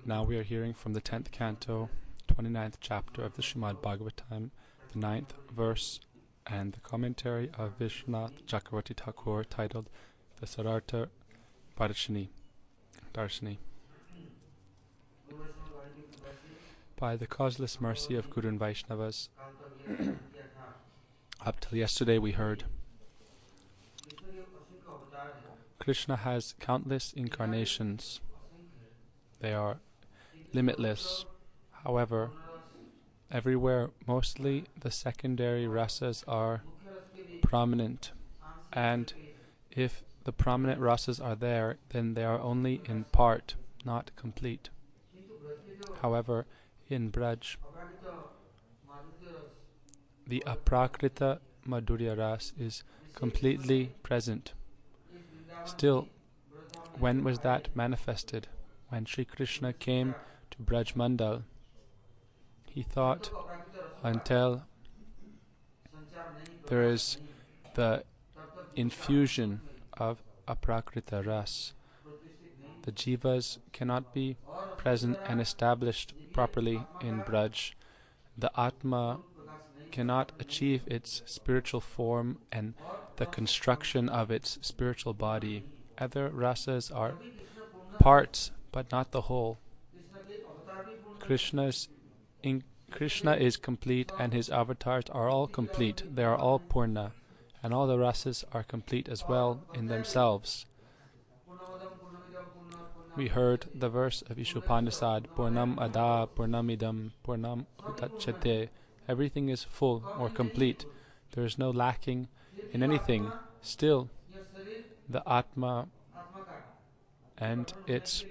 Now we are hearing from the 10th canto, 29th chapter of the Srimad Bhagavatam, the 9th verse, and the commentary of Vishwanath Chakravarti Thakur titled the Sarartha Darshini. By the causeless mercy of Guru and Vaishnavas, up till yesterday we heard Krishna has countless incarnations. They are limitless. However, everywhere mostly the secondary rasas are prominent, and if the prominent rasas are there, then they are only in part, not complete. However, in Braj, the aprakrita madhurya ras is completely present. Still, when was that manifested? When Sri Krishna came to Braj Mandal, he thought until there is the infusion of aprakrita ras, the jivas cannot be present and established properly in Braj. The Atma cannot achieve its spiritual form and the construction of its spiritual body. Other rasas are parts, but not the whole. Krishna is complete, and his avatars are all complete. They are all purna, and all the rasas are complete as well in themselves. We heard the verse of Ishopanishad, Purnam Ada, Purnamidam, Purnam Udachyate. Everything is full or complete. There is no lacking in anything. Still, the Atma and its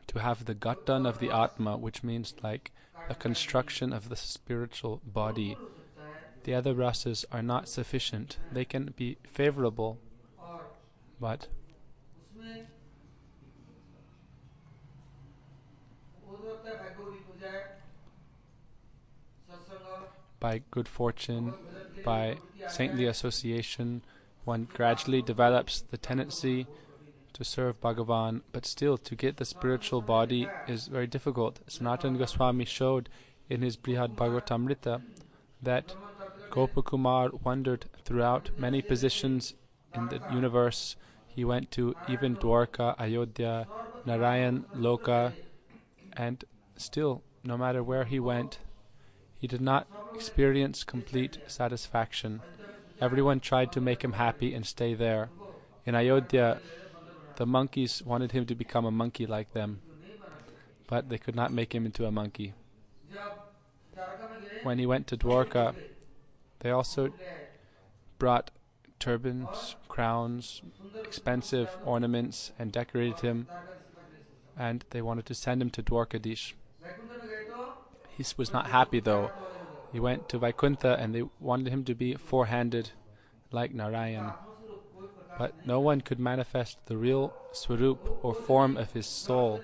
to have the gatan of the Atma, which means like the construction of the spiritual body. The other rasas are not sufficient. They can be favorable, but by good fortune, by saintly association, one gradually develops the tendency to serve Bhagavan, but still to get the spiritual body is very difficult. Sanatana Goswami showed in his Brihad Bhagavatamrita that Gopakumar wandered throughout many positions in the universe. He went to even Dwarka, Ayodhya, Narayan, Loka, and still, no matter where he went, he did not experience complete satisfaction. Everyone tried to make him happy and stay there. In Ayodhya, the monkeys wanted him to become a monkey like them, but they could not make him into a monkey. When he went to Dwarka, they also brought turbans, crowns, expensive ornaments, and decorated him, and they wanted to send him to Dwarkadish. He was not happy though. He went to Vaikuntha and they wanted him to be four-handed like Narayan. But no one could manifest the real swarup or form of his soul.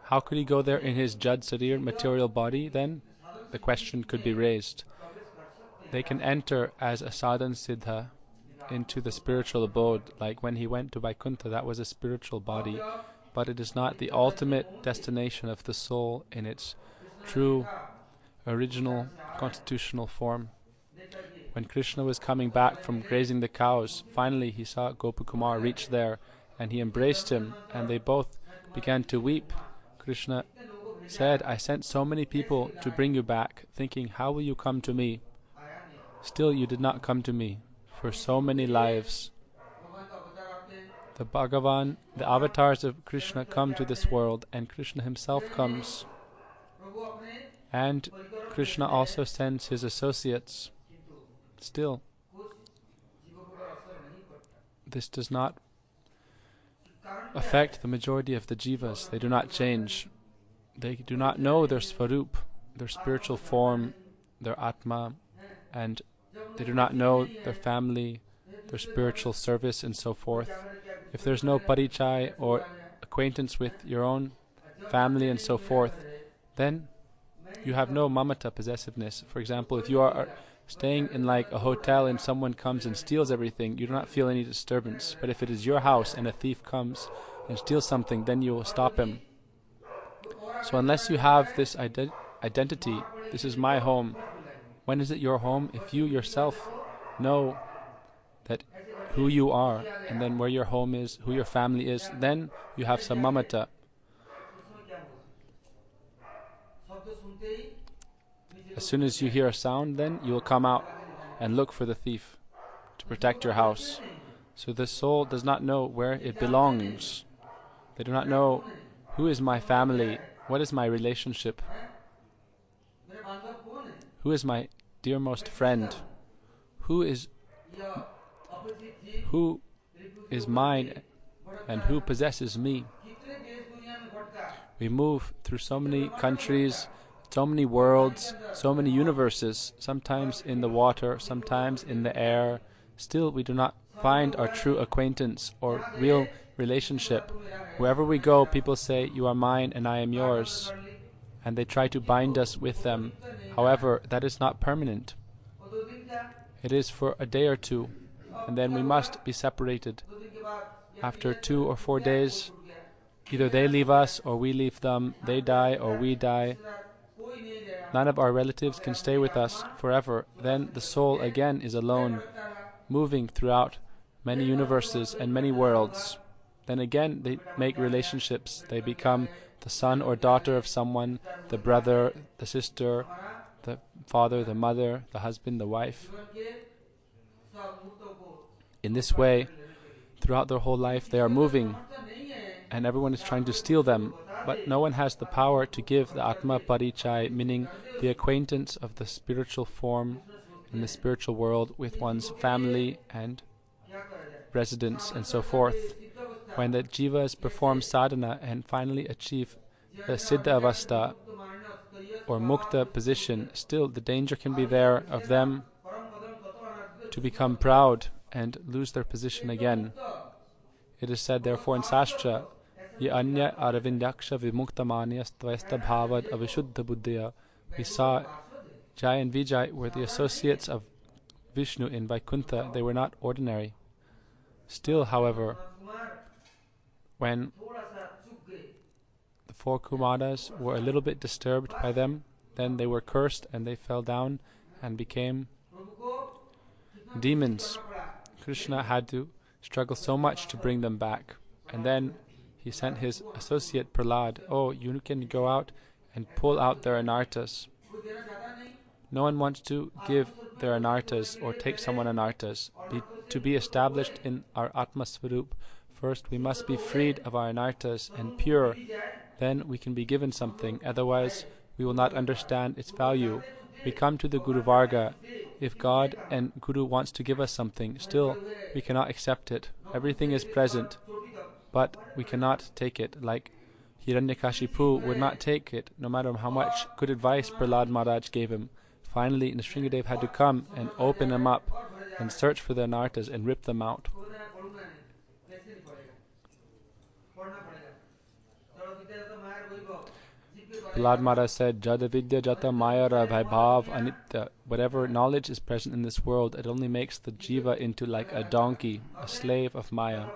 How could he go there in his Jad Sarir material body then? The question could be raised. They can enter as a sadhan siddha into the spiritual abode, like when he went to Vaikuntha, that was a spiritual body, but it is not the ultimate destination of the soul in its true, original, constitutional form. When Krishna was coming back from grazing the cows, finally he saw Gopakumar reach there, and he embraced him, and they both began to weep. Krishna said, "I sent so many people to bring you back, thinking, how will you come to me? Still you did not come to me, for so many lives." The Bhagavan, the avatars of Krishna come to this world, and Krishna himself comes. And Krishna also sends his associates. Still, this does not affect the majority of the jivas. They do not change. They do not know their svarup, their spiritual form, their atma, and they do not know their family, their spiritual service, and so forth. If there's no parichai or acquaintance with your own family and so forth, then you have no mamata, possessiveness. For example, if you are staying in like a hotel and someone comes and steals everything, you do not feel any disturbance. But if it is your house and a thief comes, and steal something, then you will stop him. So unless you have this identity, this is my home. When is it your home? If you yourself know that who you are, and then where your home is, who your family is, then you have some mamata. As soon as you hear a sound, then you will come out and look for the thief to protect your house. So the soul does not know where it belongs. They do not know who is my family, what is my relationship, who is my dearmost friend, who is mine and who possesses me. We move through so many countries, so many worlds, so many universes, sometimes in the water, sometimes in the air. Still we do not find our true acquaintance or real relationship. Wherever we go, people say, "You are mine and I am yours," and they try to bind us with them. However, that is not permanent. It is for a day or two, and then we must be separated. After 2 or 4 days, either they leave us or we leave them, they die or we die. None of our relatives can stay with us forever. Then the soul again is alone, moving throughout many universes and many worlds. Then again they make relationships. They become the son or daughter of someone, the brother, the sister, the father, the mother, the husband, the wife. In this way, throughout their whole life, they are moving, and everyone is trying to steal them. But no one has the power to give the Atma Parichai, meaning the acquaintance of the spiritual form in the spiritual world with one's family and residence and so forth. When the jivas perform sadhana and finally achieve the Siddha Avastha or Mukta position, still the danger can be there of them to become proud and lose their position again. It is said therefore in Sastra, Ye anya aravindaksha vimuktamanya stvesta bhavad avishuddha buddhya. We saw Jai and Vijay were the associates of Vishnu in Vaikuntha. They were not ordinary. Still, however, when the 4 Kumaras were a little bit disturbed by them, then they were cursed and they fell down and became demons. Krishna had to struggle so much to bring them back. And then he sent his associate Prahlad, "Oh, you can go out and pull out their anarthas." No one wants to give their anarthas or take someone anarthas. To be established in our Atma Swarup, first we must be freed of our anarthas and pure. Then we can be given something. Otherwise, we will not understand its value. We come to the Guru Varga. If God and Guru wants to give us something, still we cannot accept it. Everything is present, but we cannot take it. Like Hiranyakashipu would not take it, no matter how much good advice Prahlad Maharaj gave him. Finally, Nrsingadev had to come and open him up and search for the anarthas and rip them out. Prahlad Maharaj said, Jada Vidya Jata Maya Vaibhav Anitya. Whatever knowledge is present in this world, it only makes the jiva into like a donkey, a slave of Maya.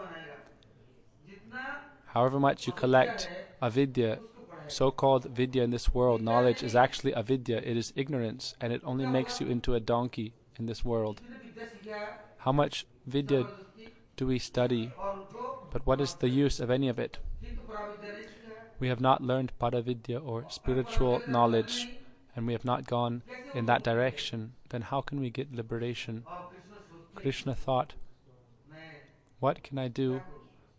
However much you collect avidya, so-called vidya in this world, knowledge is actually avidya. It is ignorance, and it only makes you into a donkey in this world. How much vidya do we study? But what is the use of any of it? We have not learned Paravidya or spiritual knowledge, and we have not gone in that direction. Then how can we get liberation? Krishna thought, what can I do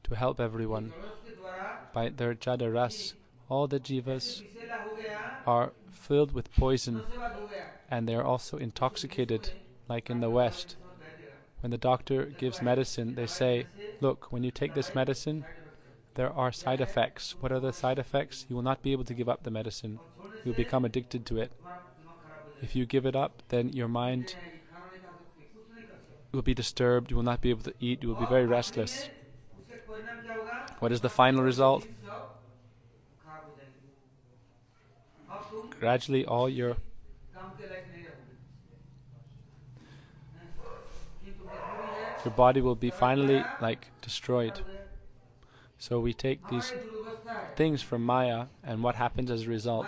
to help everyone? By their Jada Ras, all the jivas are filled with poison, and they are also intoxicated, like in the West. When the doctor gives medicine, they say, look, when you take this medicine, there are side effects. What are the side effects? You will not be able to give up the medicine. You will become addicted to it. If you give it up, then your mind will be disturbed. You will not be able to eat. You will be very restless. What is the final result? Gradually, all your body will be finally like destroyed. So we take these things from Maya, and what happens as a result?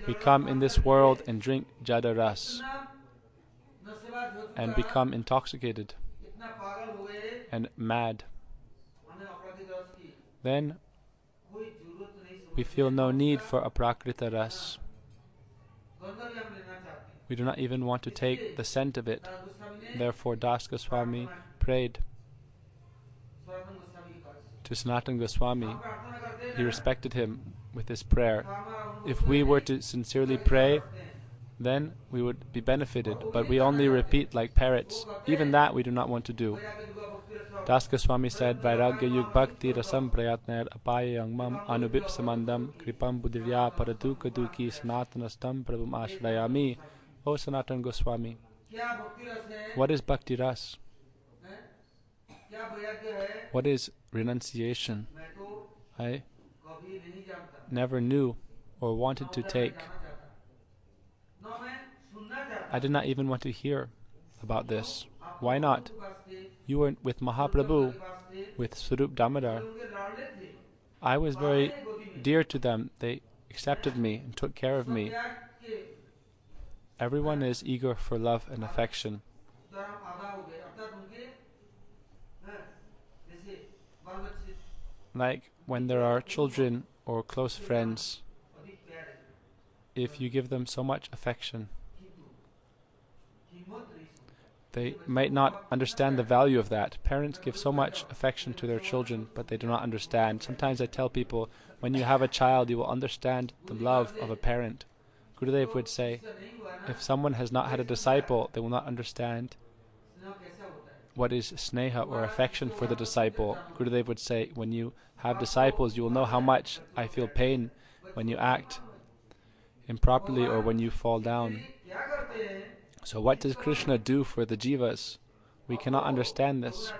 We come in this world and drink Jada Ras and become intoxicated and mad. Then we feel no need for Aprakrita Ras. We do not even want to take the scent of it. Therefore Das Goswami prayed to Sanatana Goswami. He respected him with this prayer. If we were to sincerely pray, then we would be benefited, but we only repeat like parrots. Even that we do not want to do. Das Goswami said, Vairagya yug bhakti rasam prayatner apayang mam anubip samandam kripam buddhya paraduka duki sanatanastam prabhum ashrayami. O Sanatana Goswami, what is bhakti ras? What is renunciation? I never knew or wanted to take. I did not even want to hear about this. Why not? You were with Mahaprabhu, with Swarup Damodar. I was very dear to them. They accepted me and took care of me. Everyone is eager for love and affection. Like when there are children or close friends, if you give them so much affection, they might not understand the value of that. Parents give so much affection to their children, but they do not understand. Sometimes I tell people, when you have a child, you will understand the love of a parent. Gurudev would say, if someone has not had a disciple, they will not understand what is sneha or affection for the disciple. Gurudev would say, when you have disciples, you will know how much I feel pain when you act improperly or when you fall down. So what does Krishna do for the jivas? We cannot understand this.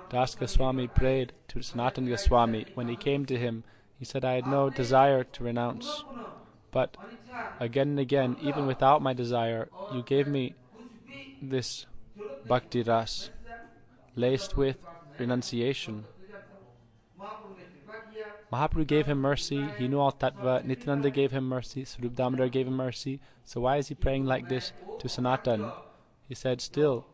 Das Goswami prayed to Sanatana Goswami. When he came to him, he said, I had no desire to renounce. But again and again, even without my desire, you gave me this bhakti ras, laced with renunciation. Mahaprabhu gave him mercy. He knew all tattva. Nityananda gave him mercy. Swarup Damodar gave him mercy. So why is he praying like this to Sanatan? He said, still,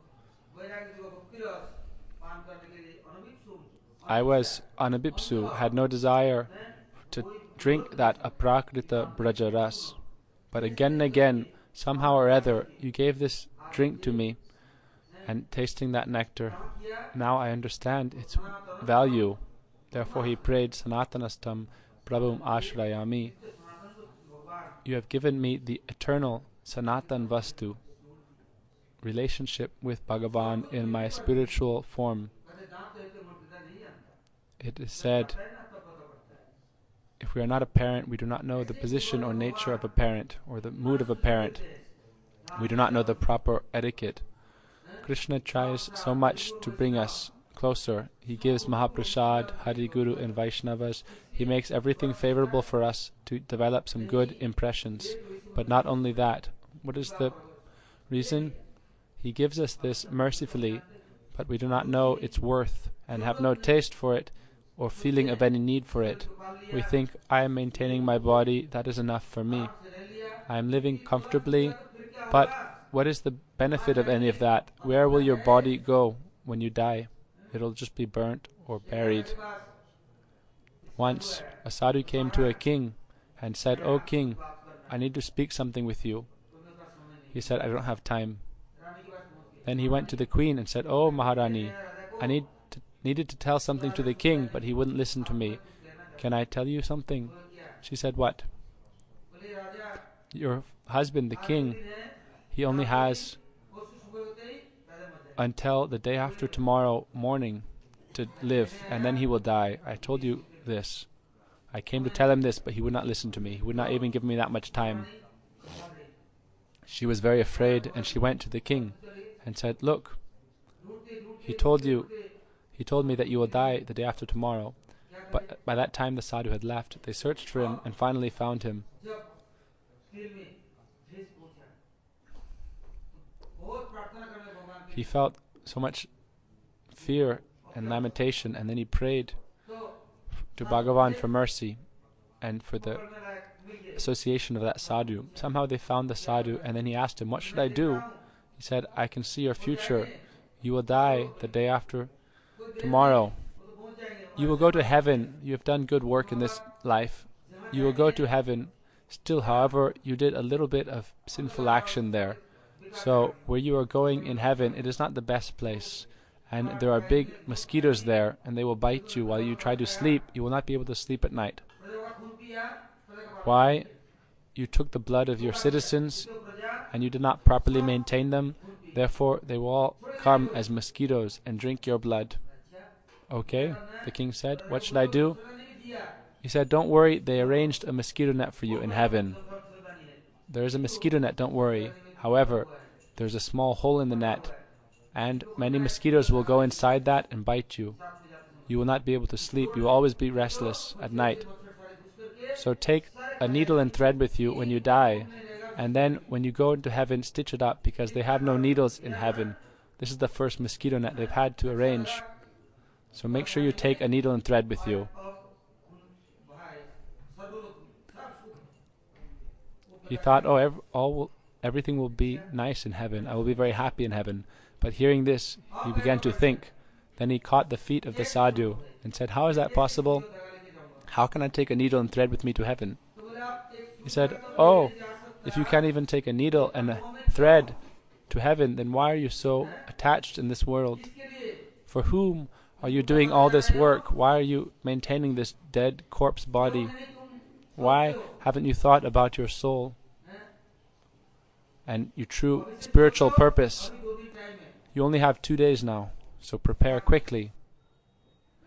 I was anabipsu, had no desire to drink that aprakrita braja ras. But again and again, somehow or other, you gave this drink to me, and tasting that nectar, now I understand its value. Therefore he prayed, Sanatanastam Prabhum Ashrayami. You have given me the eternal Sanatan Vastu, relationship with Bhagavan in my spiritual form. It is said, if we are not a parent, we do not know the position or nature of a parent, or the mood of a parent. We do not know the proper etiquette. Krishna tries so much to bring us closer. He gives Mahaprasad, Hari Guru and Vaishnavas. He makes everything favorable for us to develop some good impressions. But not only that. What is the reason? He gives us this mercifully, but we do not know its worth and have no taste for it or feeling of any need for it. We think, I am maintaining my body, that is enough for me. I am living comfortably, but what is the benefit of any of that? Where will your body go when you die? It will just be burnt or buried. Once, a sadhu came to a king and said, O king, I need to speak something with you. He said, I don't have time. Then he went to the queen and said, Oh Maharani, I needed to tell something to the king, but he wouldn't listen to me. Can I tell you something? She said, what? Your husband, the king, he only has until the day after tomorrow morning to live, and then he will die. I told you this. I came to tell him this, but he would not listen to me. He would not even give me that much time. She was very afraid, and she went to the king and said, look, he told me that you will die the day after tomorrow. But by that time the sadhu had left. They searched for him and finally found him. He felt so much fear and lamentation, and then he prayed to Bhagavan for mercy and for the association of that sadhu. Somehow they found the sadhu, and then he asked him, "What should I do?" He said, "I can see your future. You will die the day after tomorrow. You will go to heaven. You have done good work in this life. You will go to heaven. Still, however, you did a little bit of sinful action there. So, where you are going in heaven, it is not the best place. And there are big mosquitoes there, and they will bite you while you try to sleep. You will not be able to sleep at night. Why? You took the blood of your citizens, and you did not properly maintain them. Therefore, they will all come as mosquitoes and drink your blood." "Okay," the king said. "What should I do?" He said, "Don't worry, they arranged a mosquito net for you in heaven. There is a mosquito net, don't worry. However, there's a small hole in the net, and many mosquitoes will go inside that and bite you. You will not be able to sleep. You will always be restless at night. So take a needle and thread with you when you die, and then when you go into heaven, stitch it up, because they have no needles in heaven. This is the first mosquito net they've had to arrange. So make sure you take a needle and thread with you." He thought, everything will be nice in heaven. I will be very happy in heaven. But hearing this, he began to think. Then he caught the feet of the sadhu and said, "How is that possible? How can I take a needle and thread with me to heaven?" He said, "Oh, if you can't even take a needle and a thread to heaven, then why are you so attached in this world? For whom are you doing all this work? Why are you maintaining this dead corpse body? Why haven't you thought about your soul and your true spiritual purpose? You only have 2 days now, so prepare quickly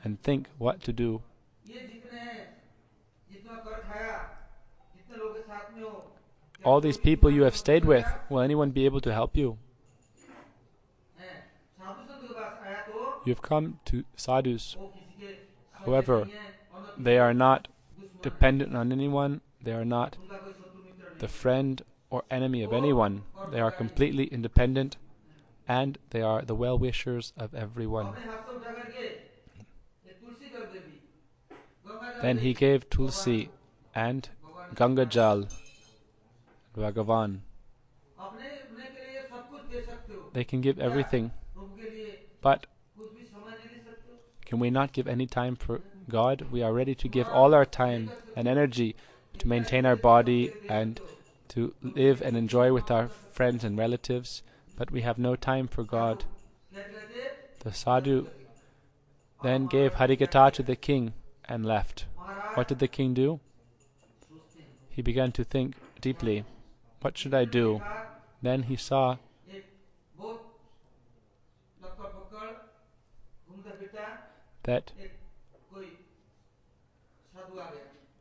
and think what to do. All these people you have stayed with, will anyone be able to help you? You have come to sadhus. However, they are not dependent on anyone. They are not the friend or enemy of anyone. They are completely independent, and they are the well-wishers of everyone." Then he gave Tulsi and Ganga Jal, Bhagavan. They can give everything, but can we not give any time for God? We are ready to give all our time and energy to maintain our body and to live and enjoy with our friends and relatives, but we have no time for God. The sadhu then gave Harikatha to the king and left. What did the king do? He began to think deeply. What should I do? Then he saw that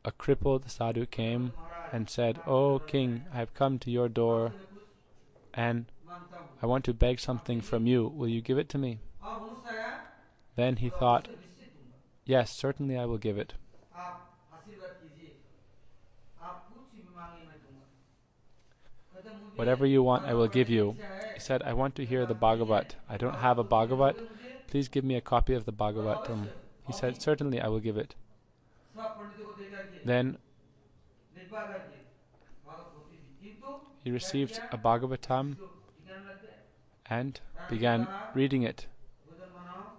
a crippled sadhu came and said, "Oh king, I have come to your door and I want to beg something from you. Will you give it to me?" Then he thought, "Yes, certainly I will give it." "Whatever you want, I will give you." He said, "I want to hear the Bhagavat. I don't have a Bhagavat. Please give me a copy of the Bhagavatam." He said, "Certainly I will give it." Then he received a Bhagavatam and began reading it.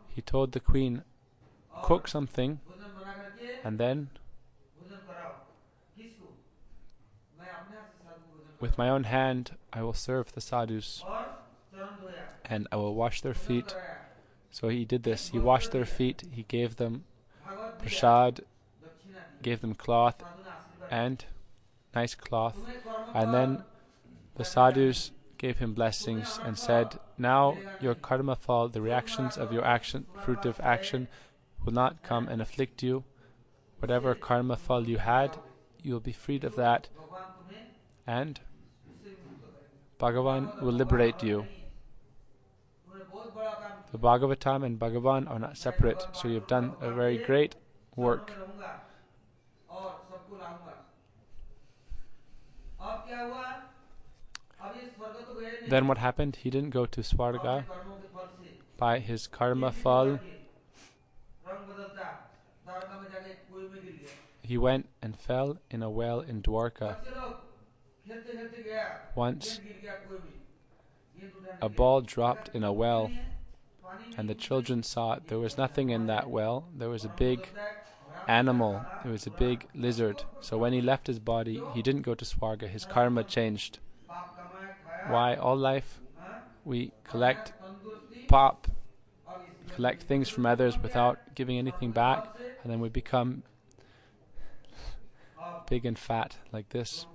He told the queen, "Cook something, and then with my own hand I will serve the sadhus and I will wash their feet." So he did this. He washed their feet, he gave them prasad, gave them cloth and nice cloth, and then the sadhus gave him blessings and said, "Now your karma fall, the reactions of your action, fruit of action, will not come and afflict you. Whatever karma fall you had, you will be freed of that, and Bhagavan will liberate you." The Bhagavatam and Bhagavan are not separate, so you have done a very great work. Then what happened? He didn't go to Swarga. By his karma fall, he went and fell in a well in Dwarka. Once a ball dropped in a well, and the children saw it. There was nothing in that well. There was a big animal. There was a big lizard. So when he left his body, he didn't go to Swarga. His karma changed. Why? All life we collect pop, collect things from others without giving anything back, and then we become big and fat like this,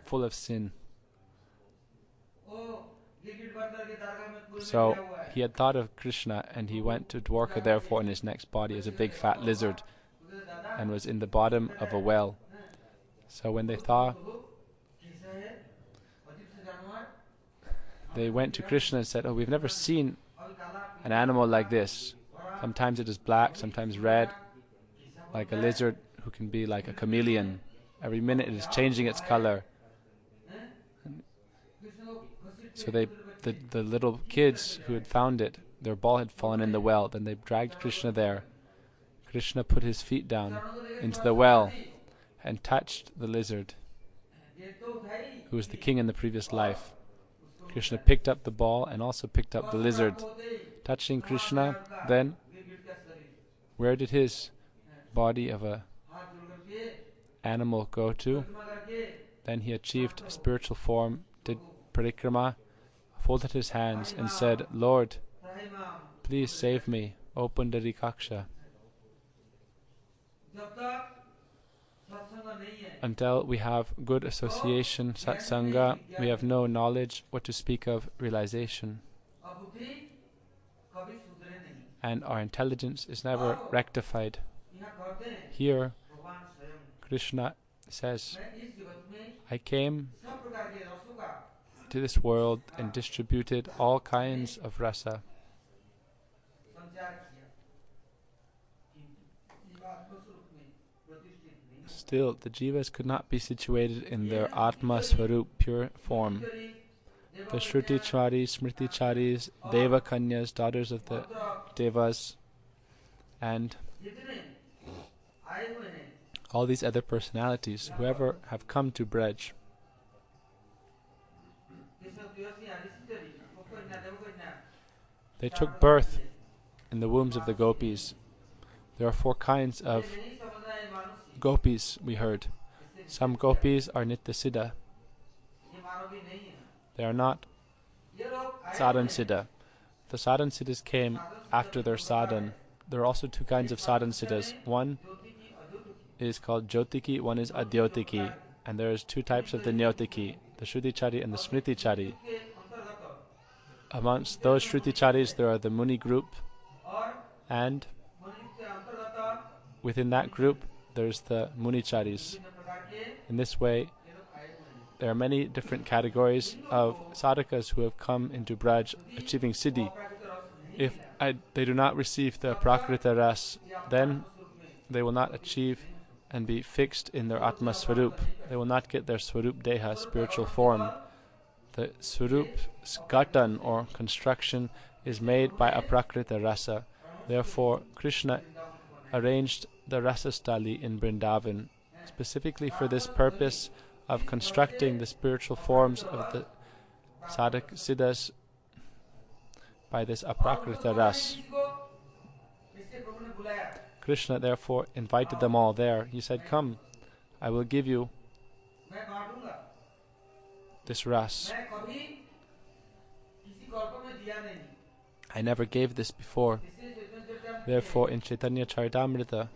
full of sin. So he had thought of Krishna, and he went to Dwarka therefore in his next body as a big fat lizard, and was in the bottom of a well. So when they saw, they went to Krishna and said, "Oh, we've never seen an animal like this. Sometimes it is black, sometimes red, like a lizard who can be like a chameleon. Every minute it is changing its color." So the little kids who had found it, their ball had fallen in the well. Then they dragged Krishna there. Krishna put his feet down into the well and touched the lizard, who was the king in the previous life. Krishna picked up the ball and also picked up the lizard. Touching Krishna, then where did his body of a animal go to? Then he achieved spiritual form, did parikrama, folded his hands and said, "Lord, please save me, O Pundarikaksha." Until we have good association, satsanga, we have no knowledge what to speak of realization. And our intelligence is never rectified. Here, Krishna says, "I came to this world and distributed all kinds of rasa. Still, the jivas could not be situated in their Atma Swarup, pure form. The Shruti Charis, Smriti Charis, Deva Kanyas, daughters of the Devas, and all these other personalities, whoever have come to Braj, they took birth in the wombs of the gopis. There are 4 kinds of gopis, we heard. Some gopis are Nityasiddha. They are not Sadhan-siddha. The Sadhan-siddhas came after their sadhan. There are also 2 kinds of Sadhan-siddhas. One is called Jyotiki, one is Adyotiki. And there is 2 types of the Nyotiki, the Shruti-chari and the Smriti-chari. Amongst those Shruti-charis there are the Muni group, and within that group there's the Muni-charis. In this way, there are many different categories of sadhakas who have come into Braj achieving siddhi. If they do not receive the prakrita ras, then they will not achieve and be fixed in their Atma Swarup. They will not get their Swarup Deha, spiritual form. The Swarup Gatan or construction is made by aprakrita rasa. Therefore, Krishna arranged the Rasastali in Vrindavan specifically for this purpose of constructing the spiritual forms of the sadhak siddhas by this aprakrita ras. Krishna therefore invited them all there. He said, "Come, I will give you this ras. I never gave this before." Therefore in Chaitanya Charitamrita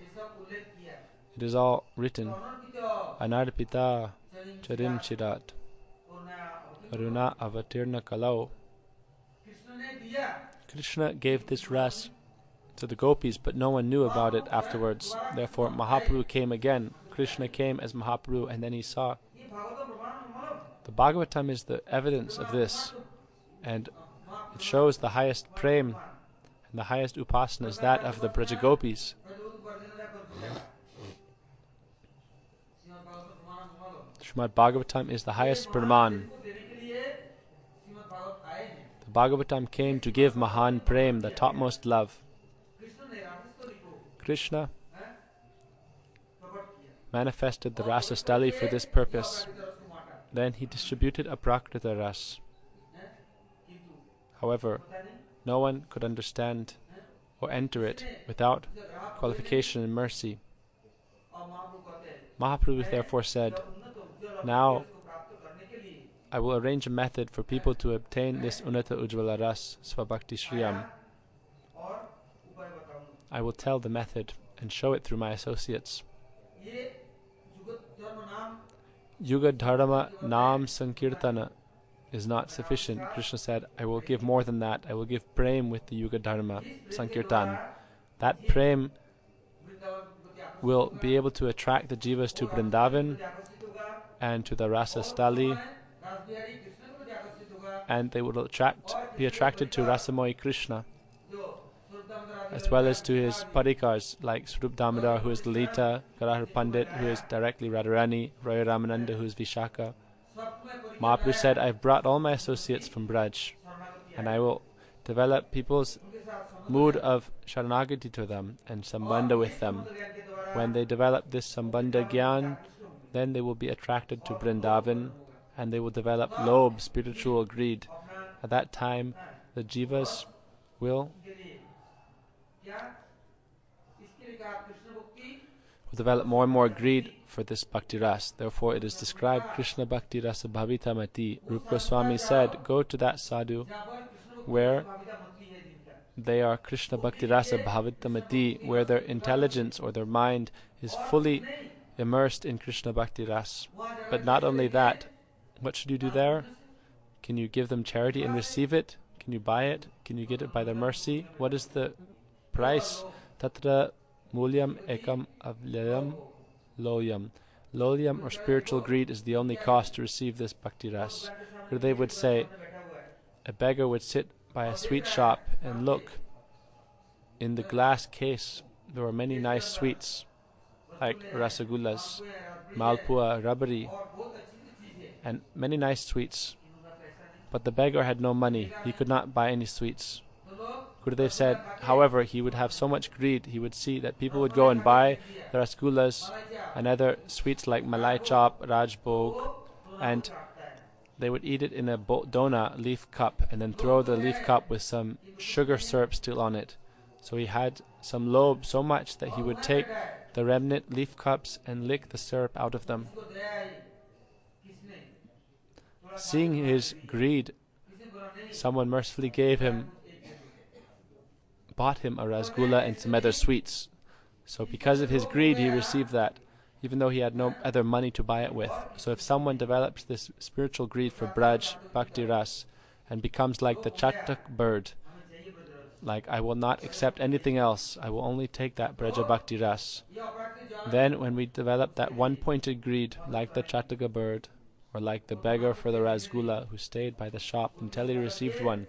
it is all written, "Anarpita charim chirat karuna avatirna kalau." Krishna gave this ras to the gopis, but no one knew about it afterwards. Therefore Mahaprabhu came again. Krishna came as Mahaprabhu, and then he saw. The Bhagavatam is the evidence of this, and it shows the highest prem and the highest upasana is that of the Brajagopis. Srimad Bhagavatam is the highest praman. The Bhagavatam came to give Mahan Prem, the topmost love. Krishna manifested the Rasa-stali for this purpose. Then he distributed Aprakrita Ras. However, no one could understand or enter it without qualification and mercy. Mahaprabhu therefore said, "Now I will arrange a method for people to obtain this Unnata Ujjvala Ras Svabhakti Shriyam. I will tell the method and show it through my associates. Yuga Dharma Nam Sankirtana is not sufficient." Krishna said, "I will give more than that. I will give prem with the Yuga Dharma Sankirtan. That prem will be able to attract the jivas to Vrindavan and to the Rasa-stali, and they will be attracted to Rasamoyi Krishna, as well as to his parikars like Swarup Damodar, who is Lalita, Garahar Pandit, who is directly Radharani, Roy Ramananda, who is Vishaka." Mahaprabhu said, "I have brought all my associates from Braj, and I will develop people's mood of Sharanagati to them and Sambandha with them. When they develop this Sambandha Gyan, then they will be attracted to Vrindavan, and they will develop lobh, spiritual greed. At that time, the jivas will develop more and more greed for this bhakti ras. Therefore, it is described, Krishna bhakti rasa bhavita mati. Rupa Goswami said, go to that sadhu where they are Krishna bhakti rasa bhavita mati, where their intelligence or their mind is fully immersed in Krishna bhakti ras. But not only that, what should you do there? Can you give them charity and receive it? Can you buy it? Can you get it by their mercy? What is the price? Tatra mulyam ekam avlayam loyam. Loyam, or spiritual greed, is the only cost to receive this bhakti ras. Gurudev would say, a beggar would sit by a sweet shop and look in the glass case. There were many nice sweets like rasagullas, malpua, rabari, and many nice sweets. But the beggar had no money. He could not buy any sweets. Gurudev said, however, he would have so much greed, he would see that people would go and buy the rasgullas and other sweets like malai chop, rajbhog, and they would eat it in a dona, leaf cup, and then throw the leaf cup with some sugar syrup still on it. So he had some lobh so much that he would take the remnant leaf cups and lick the syrup out of them. Seeing his greed, someone mercifully bought him a rasgulla and some other sweets. So because of his greed, he received that, even though he had no other money to buy it with. So if someone develops this spiritual greed for Braj, Bhakti Ras, and becomes like the Chatak bird, like, I will not accept anything else, I will only take that Braja Bhakti Ras, then when we develop that one-pointed greed, like the Chataka bird, or like the beggar for the rasgulla who stayed by the shop until he received one,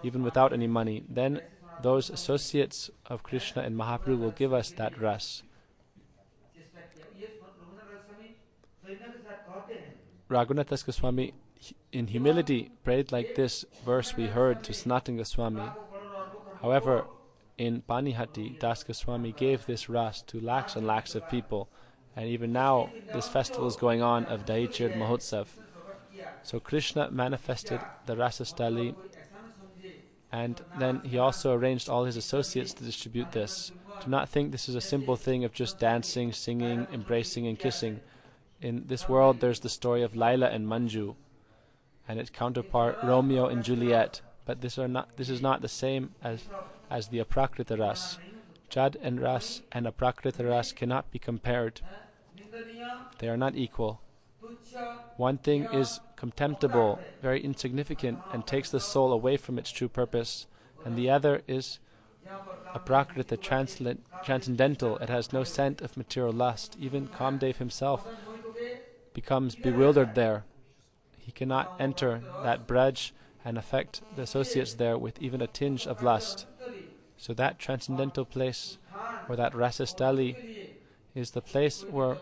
even without any money, then those associates of Krishna and Mahaprabhu will give us that ras. Raghunath Goswami in humility prayed like this verse we heard to Sanatana Goswami. However, in Panihati, Das Goswami gave this ras to lakhs and lakhs of people, and even now this festival is going on of Daichir Mahotsav. So Krishna manifested the Rasa-stali, and then he also arranged all his associates to distribute this. Do not think this is a simple thing of just dancing, singing, embracing and kissing. In this world there's the story of Laila and Manju and its counterpart Romeo and Juliet, but this is not the same as the Aprakrita Ras. Jad and Ras and Aprakrita Ras cannot be compared. They are not equal. One thing is contemptible, very insignificant, and takes the soul away from its true purpose, and the other is Aprakrita, transcendental. It has no scent of material lust. Even Kamdev himself becomes bewildered there. He cannot enter that Braj and affect the associates there with even a tinge of lust. So that transcendental place, or that Rasa-stali, is the place where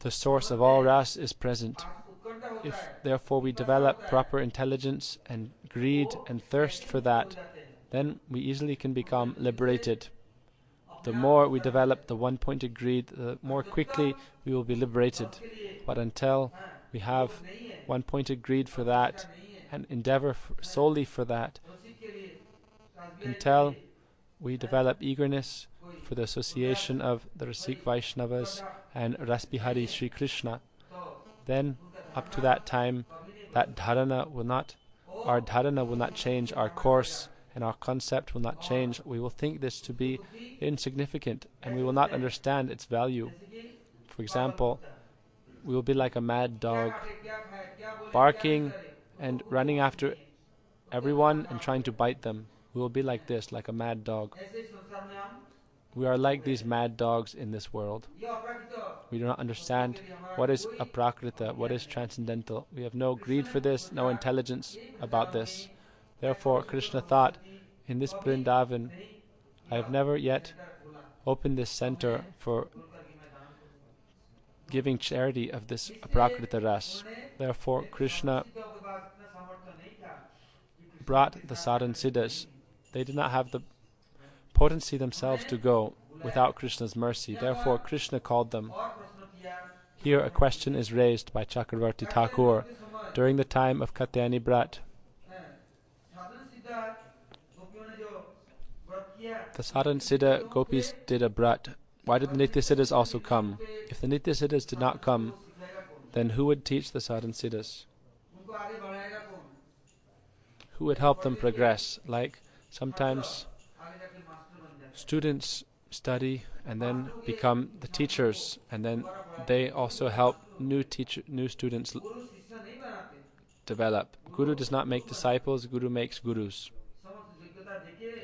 the source of all ras is present. If therefore we develop proper intelligence and greed and thirst for that, then we easily can become liberated. The more we develop the one-pointed greed, the more quickly we will be liberated. But until we have one-pointed greed for that and endeavor solely for that, until we develop eagerness for the association of the Rasik Vaishnavas and Rasbihari Sri Krishna, then up to that time, that dharana will not, our dharana will not change, our course and our concept will not change. We will think this to be insignificant and we will not understand its value. For example, we will be like a mad dog, barking and running after everyone and trying to bite them. We will be like this, like a mad dog. We are like these mad dogs in this world. We do not understand what is aprakrita, what is transcendental. We have no greed for this, no intelligence about this. Therefore, Krishna thought, in this Vrindavan, I have never yet opened this center for giving charity of this aprakrita ras. Therefore, Krishna brought the sadhan siddhas. They did not have the potency themselves to go without Krishna's mercy. Therefore, Krishna called them. Here a question is raised by Chakravarti Thakur during the time of Katyayani Brat. The sadhan siddha gopis did a brat. Why did the nitya siddhas also come? If the nitya siddhas did not come, then who would teach the sadhan siddhas? Who would help them progress? Like sometimes students study and then become the teachers, and then they also help new students develop. Guru does not make disciples, Guru makes gurus.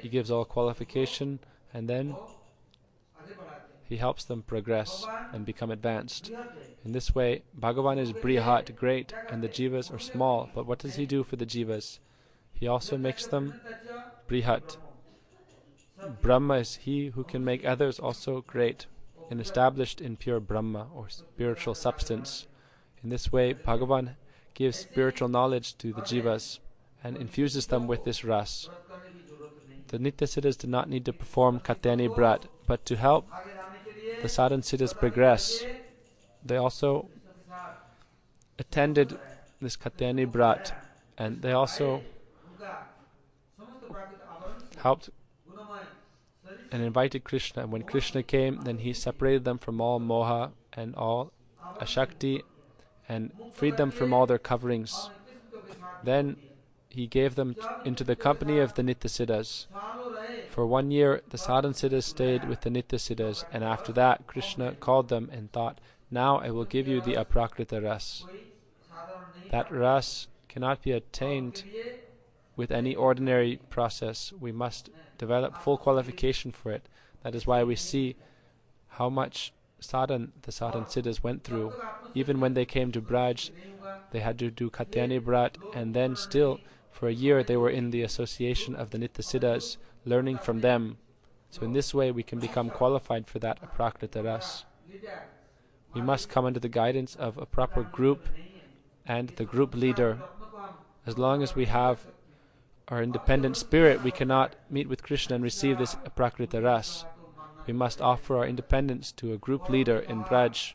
He gives all qualification and then he helps them progress and become advanced. In this way, Bhagavan is Brihat, great, and the jivas are small. But what does he do for the jivas? He also makes them Brihat. Brahma is he who can make others also great and established in pure Brahma or spiritual substance. In this way, Bhagavan gives spiritual knowledge to the jivas and infuses them with this ras. The Nitya Siddhas do not need to perform Katyayani Brat, but to help the sadhan siddhas progress, they also attended this Katyayani Brat, and they also helped and invited Krishna. And when Krishna came, then he separated them from all moha and all ashakti and freed them from all their coverings. Then he gave them into the company of the Nitya Siddhas. For 1 year, the sadhan siddhas stayed with the Nitya Siddhas, and after that, Krishna called them and thought, now I will give you the aprakrita ras. That ras cannot be attained with any ordinary process. We must develop full qualification for it. That is why we see how much sadhan the sadhan siddhas went through. Even when they came to Braj, they had to do Katyayani Brat, and then still for a year they were in the association of the Nitya Siddhas, learning from them. So in this way we can become qualified for that aprakrita ras. We must come under the guidance of a proper group and the group leader. As long as we have our independent spirit, we cannot meet with Krishna and receive this aprakrita ras. We must offer our independence to a group leader in Braj.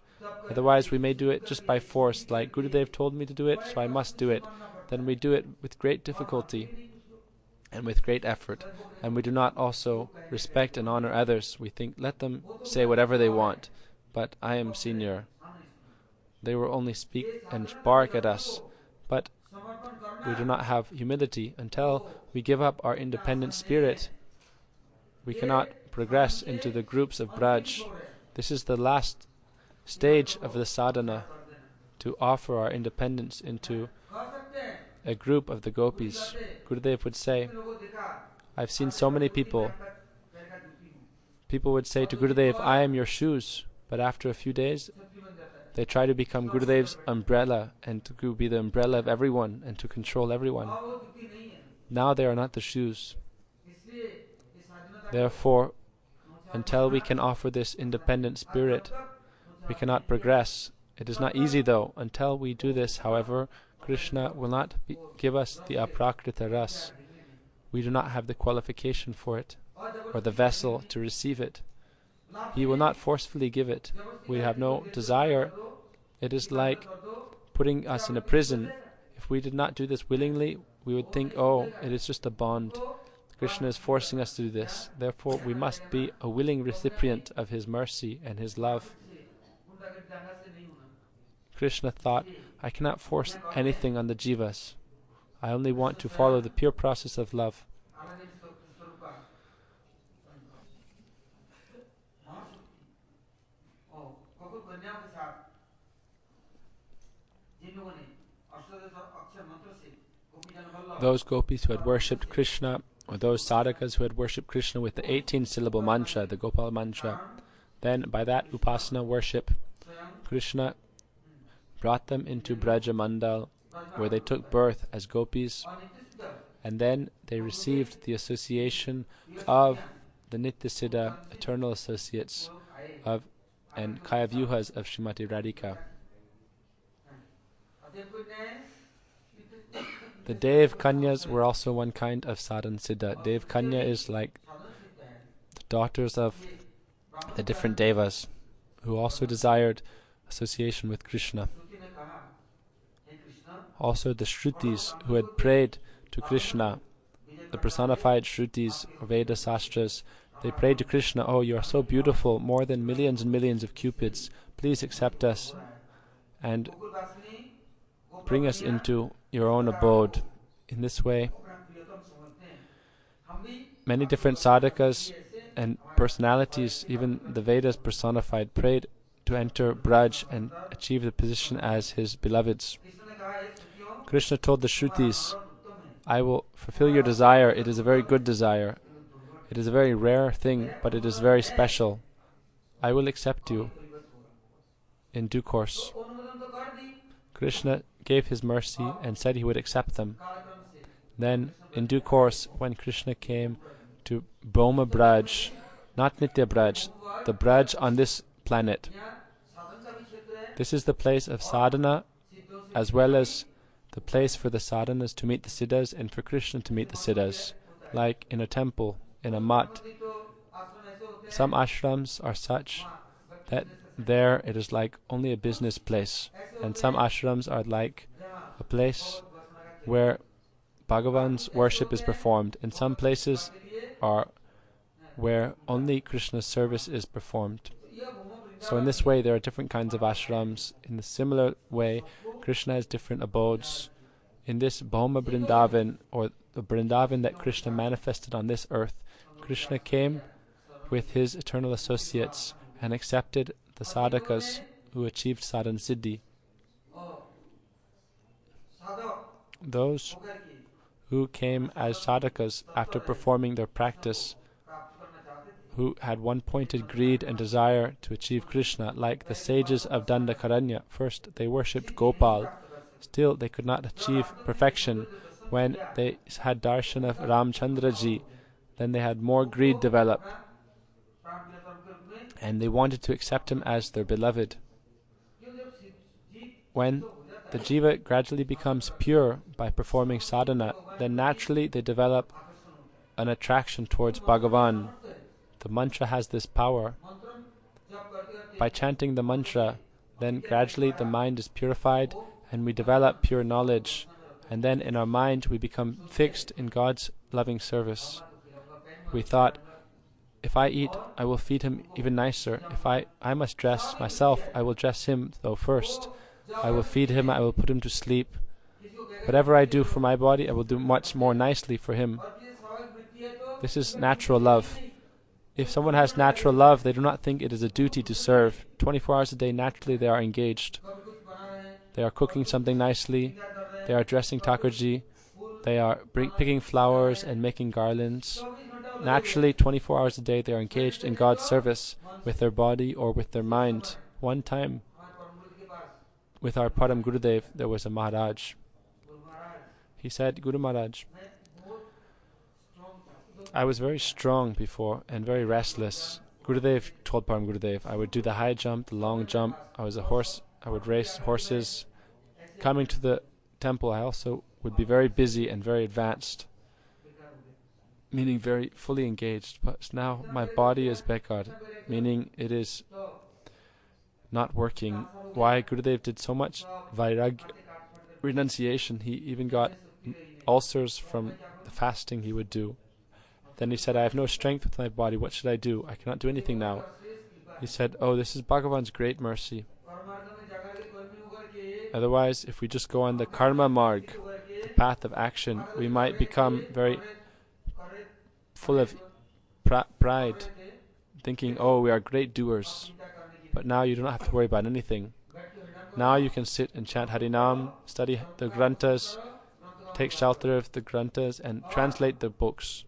Otherwise we may do it just by force, like Gurudev told me to do it, so I must do it. Then we do it with great difficulty and with great effort. And we do not also respect and honor others. We think, let them say whatever they want, but I am senior. They will only speak and bark at us, but we do not have humility. Until we give up our independent spirit, we cannot progress into the groups of Braj. This is the last stage of the sadhana, to offer our independence into a group of the gopis. Gurudev would say, I've seen so many people. People would say to Gurudev, I am your shoes. But after a few days, they try to become Gurudev's umbrella and to be the umbrella of everyone and to control everyone. Now they are not the shoes. Therefore, until we can offer this independent spirit, we cannot progress. It is not easy though. Until we do this, however, Krishna will not give us the aprakrita ras. We do not have the qualification for it, or the vessel to receive it. He will not forcefully give it. We have no desire. It is like putting us in a prison. If we did not do this willingly, we would think, oh, it is just a bond. Krishna is forcing us to do this. Therefore, we must be a willing recipient of his mercy and his love. Krishna thought, I cannot force anything on the jivas. I only want to follow the pure process of love. Those gopis who had worshipped Krishna, or those sadhakas who had worshipped Krishna with the 18-syllable mantra, the Gopal mantra, then by that upasana worship, Krishna brought them into Braja Mandal, where they took birth as gopis, and then they received the association of the Nitya-siddha, eternal associates of and Kayavyuhas of Srimati Radhika. The Dev Kanyas were also one kind of sadhan siddha. Dev Kanya is like the daughters of the different devas who also desired association with Krishna. Also the Shrutis who had prayed to Krishna, the personified Shrutis or Veda Sastras, they prayed to Krishna, oh, you are so beautiful, more than millions and millions of cupids. Please accept us and bring us into your own abode. In this way, many different sadhakas and personalities, even the Vedas personified, prayed to enter Braj and achieve the position as his beloveds. Krishna told the Shrutis, I will fulfill your desire. It is a very good desire. It is a very rare thing, but it is very special. I will accept you in due course. Krishna gave his mercy and said he would accept them. Then, in due course, when Krishna came to Brahma Braj, not Nitya Braj, the Braj on this planet, this is the place of sadhana, as well as the place for the sadhanas to meet the siddhas and for Krishna to meet the siddhas, like in a temple, in a mat. Some ashrams are such that there it is like only a business place, and some ashrams are like a place where Bhagavan's worship is performed, and some places are where only Krishna's service is performed. So in this way there are different kinds of ashrams. In the similar way, Krishna has different abodes. In this Bhauma Vrindavan, or the Vrindavan that Krishna manifested on this earth, Krishna came with his eternal associates and accepted the sadhakas who achieved sadhan siddhi. Those who came as sadhakas after performing their practice, who had one-pointed greed and desire to achieve Krishna, like the sages of Dandakaranya. First they worshipped Gopal. Still they could not achieve perfection. When they had darshan of Ramchandraji, then they had more greed develop, and they wanted to accept him as their beloved. When the jiva gradually becomes pure by performing sadhana, then naturally they develop an attraction towards Bhagavan. The mantra has this power. By chanting the mantra, then gradually the mind is purified and we develop pure knowledge, and then in our mind we become fixed in God's loving service. We thought, if I eat, I will feed him even nicer. If I must dress myself, I will dress him though first. I will feed him, I will put him to sleep. Whatever I do for my body, I will do much more nicely for him. This is natural love. If someone has natural love, they do not think it is a duty to serve. 24 hours a day, naturally they are engaged. They are cooking something nicely, they are dressing Thakurji, they are picking flowers and making garlands. Naturally, 24 hours a day, they are engaged in God's service with their body or with their mind. One time, with our Param Gurudev, there was a Maharaj. He said, Guru Maharaj, I was very strong before and very restless. Gurudev told Param Gurudev, I would do the high jump, the long jump. I was a horse. I would race horses. Coming to the temple, I also would be very busy and very advanced. meaning very fully engaged. But now my body is bekar, meaning it is not working. Why Gurudev did so much vairag renunciation? He even got ulcers from the fasting he would do. Then he said, I have no strength with my body. What should I do? I cannot do anything now. He said, oh, this is Bhagavan's great mercy. Otherwise, if we just go on the karma marg, the path of action, we might become very full of pride, thinking, oh, we are great doers. But now you do not have to worry about anything. Now you can sit and chant Harinam, study the Granthas, take shelter of the Granthas, and translate the books.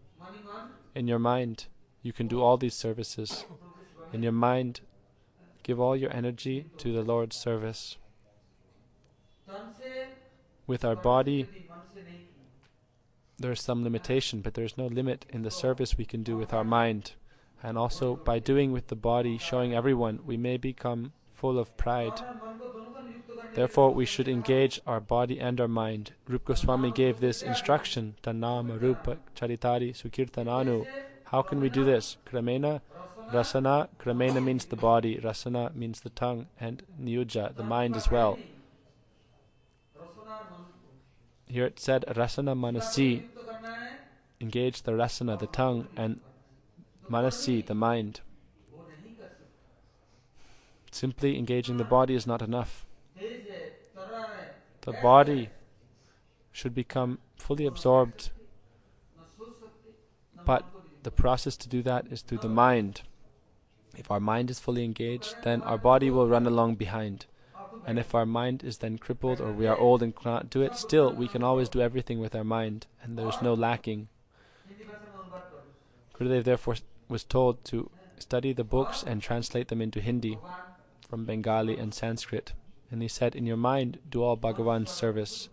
In your mind, you can do all these services. In your mind, give all your energy to the Lord's service. With our body, there is some limitation, but there is no limit in the service we can do with our mind. And also, by doing with the body, showing everyone, we may become full of pride. Therefore, we should engage our body and our mind. Rupa Goswami gave this instruction, Tanama Rupa Charitari Sukirtananu. How can we do this? Kramena, Rasana. Kramena means the body, Rasana means the tongue, and Niyuja, the mind as well. Here it said, Rasana Manasi. Engage the Rasana, the tongue, and Manasi, the mind. Simply engaging the body is not enough. The body should become fully absorbed, but the process to do that is through the mind. If our mind is fully engaged, then our body will run along behind. And if our mind is then crippled, or we are old and cannot do it, still we can always do everything with our mind, and there is no lacking. Gurudev therefore was told to study the books and translate them into Hindi from Bengali and Sanskrit. And he said, in your mind, do all Bhagavan's service.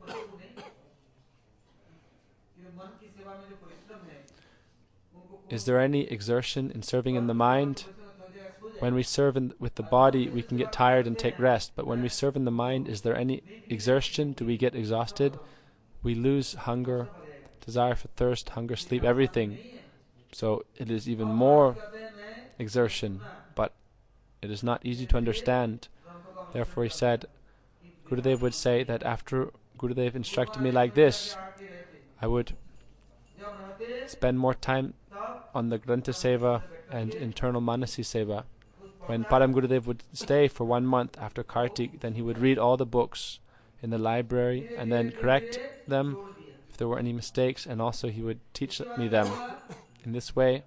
Is there any exertion in serving in the mind? When we serve with the body, we can get tired and take rest. But when we serve in the mind, is there any exertion? Do we get exhausted? We lose hunger, desire for thirst, hunger, sleep, everything. So it is even more exertion, but it is not easy to understand. Therefore he said, Gurudev would say that after Gurudev instructed me like this, I would spend more time on the Grantha Seva and internal Manasi Seva. When Param Gurudev would stay for 1 month after Kartik, then he would read all the books in the library and then correct them if there were any mistakes, and also he would teach me them. In this way,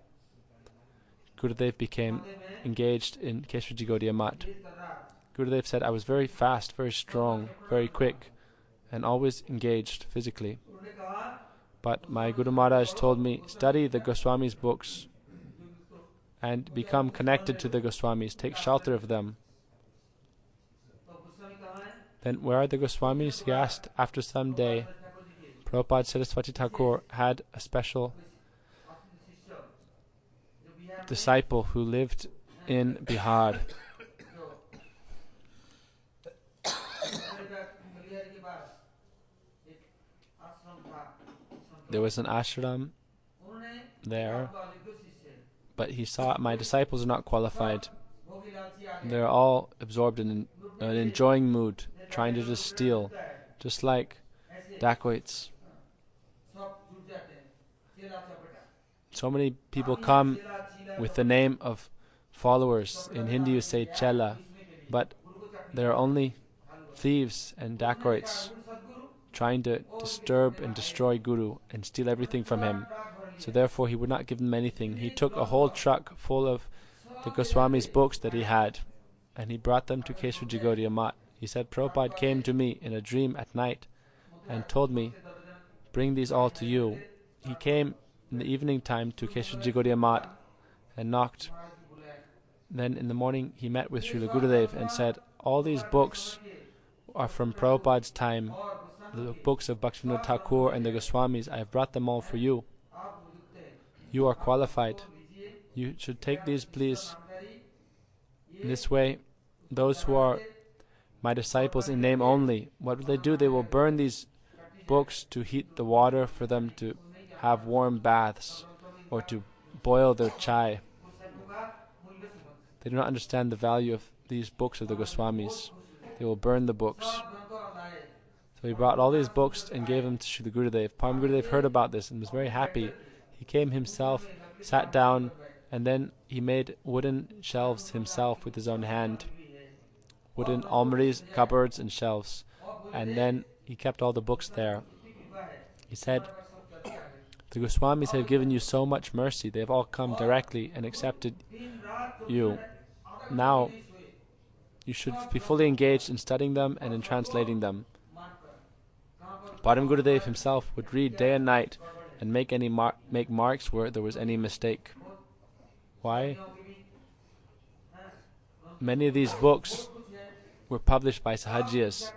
Gurudev became engaged in Keshaji Gaudiya Math. Gurudev said, I was very fast, very strong, very quick, and always engaged physically. But my Guru Maharaj told me, study the Goswami's books and become connected to the Goswamis, take shelter of them. Then where are the Goswamis? He asked. After some day, Prabhupada Saraswati Thakur had a special disciple who lived in Bihar. There was an ashram there, but he saw my disciples are not qualified. They're all absorbed in an enjoying mood, trying to just steal, just like dacoits. So many people come with the name of followers. In Hindi you say chela, but they are only thieves and dacoits, trying to disturb and destroy Guru and steal everything from him. So therefore he would not give them anything. He took a whole truck full of the Goswami's books that he had, and he brought them to Keshaji Gaudiya Math. He said, Prabhupada came to me in a dream at night and told me, bring these all to you. He came in the evening time to Keshaji Gaudiya Math and knocked. Then in the morning he met with Srila Gurudev and said, all these books are from Prabhupada's time, the books of Bhaktivinoda Thakur and the Goswamis. I have brought them all for you. You are qualified. You should take these, please. In this way, those who are my disciples in name only, what will they do? They will burn these books to heat the water for them to have warm baths. or to boil their chai. They do not understand the value of these books of the Goswamis. They will burn the books. So he brought all these books and gave them to Srila Gurudev. Param Gurudev heard about this and was very happy. He came himself, sat down, and then he made wooden shelves himself with his own hand. Wooden almiries, cupboards, and shelves. And then he kept all the books there. He said, the Goswamis have given you so much mercy. They have all come directly and accepted you. Now, you should be fully engaged in studying them and in translating them. Param Gurudev himself would read day and night and make marks where there was any mistake. Why? Many of these books were published by Sahajiyas.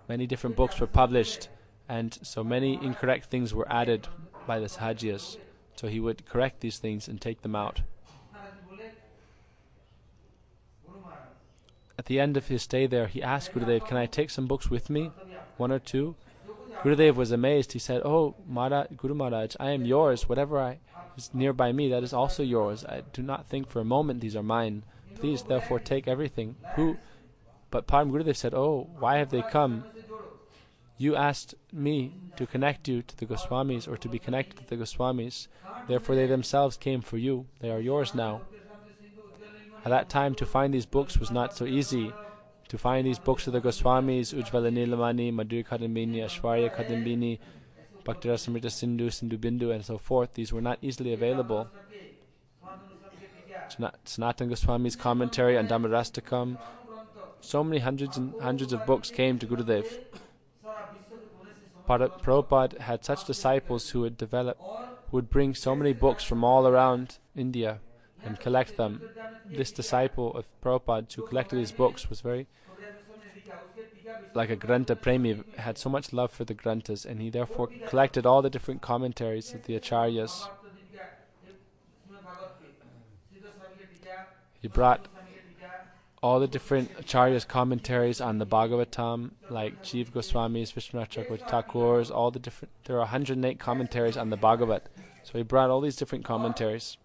Many different books were published, and so many incorrect things were added by the Sahajiyas. So he would correct these things and take them out. At the end of his stay there, he asked Gurudev, can I take some books with me? One or two? Gurudev was amazed. He said, oh, Guru Maharaj, I am yours. Whatever is nearby me, that is also yours. I do not think for a moment these are mine. Please, therefore, take everything. But Param Gurudev said, oh, why have they come? You asked me to connect you to the Goswamis, or to be connected to the Goswamis. Therefore, they themselves came for you. They are yours now. At that time, to find these books was not so easy. To find these books of the Goswamis, Ujjvala Nilamani, Madhuri Kadambini, Ashwarya Kadambini, Bhaktirasamrita Sindhu, Sindhu Bindu, and so forth, these were not easily available. Sanatana Goswami's commentary on Dhammarastakam. So many hundreds and hundreds of books came to Gurudev. Prabhupada had such disciples who would bring so many books from all around India and collect them. This disciple of Prabhupada who collected these books was very like a Granta Premi, had so much love for the Grantas, and he therefore collected all the different commentaries of the Acharyas. He brought all the different Acharya's commentaries on the Bhagavatam, like Jiva Goswami's, Vishwanath Chakravarti Thakur's, there are 108 commentaries on the Bhagavat. So he brought all these different commentaries.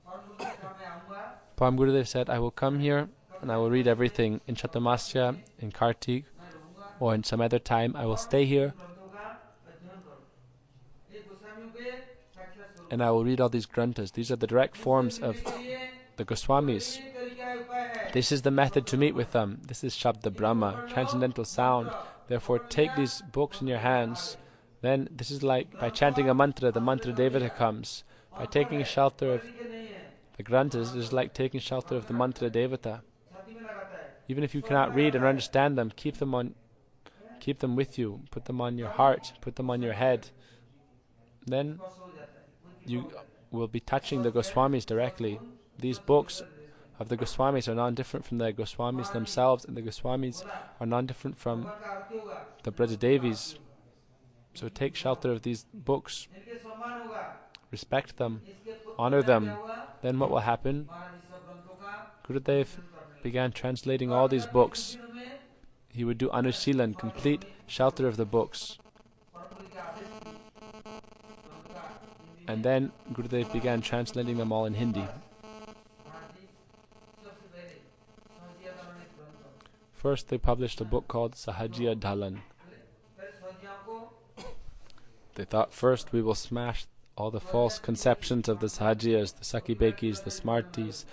Param Gurudev said, I will come here and I will read everything in Chatumasya, in Kartik, or in some other time. I will stay here and I will read all these granthas. These are the direct forms of the Goswamis. This is the method to meet with them. This is Shabda Brahma, transcendental sound. Therefore, take these books in your hands. Then, this is like by chanting a mantra, the mantra devata comes. By taking shelter of the granthas, it is like taking shelter of the mantra devata. Even if you cannot read and understand them, keep them with you. Put them on your heart. Put them on your head. Then, you will be touching the Goswamis directly. These books of the Goswamis are non-different from the Goswamis themselves, and the Goswamis are non-different from the Brajadevis. So take shelter of these books, respect them, honor them. Then what will happen? Gurudev began translating all these books. He would do Anushilan, complete shelter of the books. And then Gurudev began translating them all in Hindi. First, they published a book called Sahajiya Dhalan. They thought, first we will smash all the false conceptions of the Sahajiyas, the Sakibekis, the Smartis,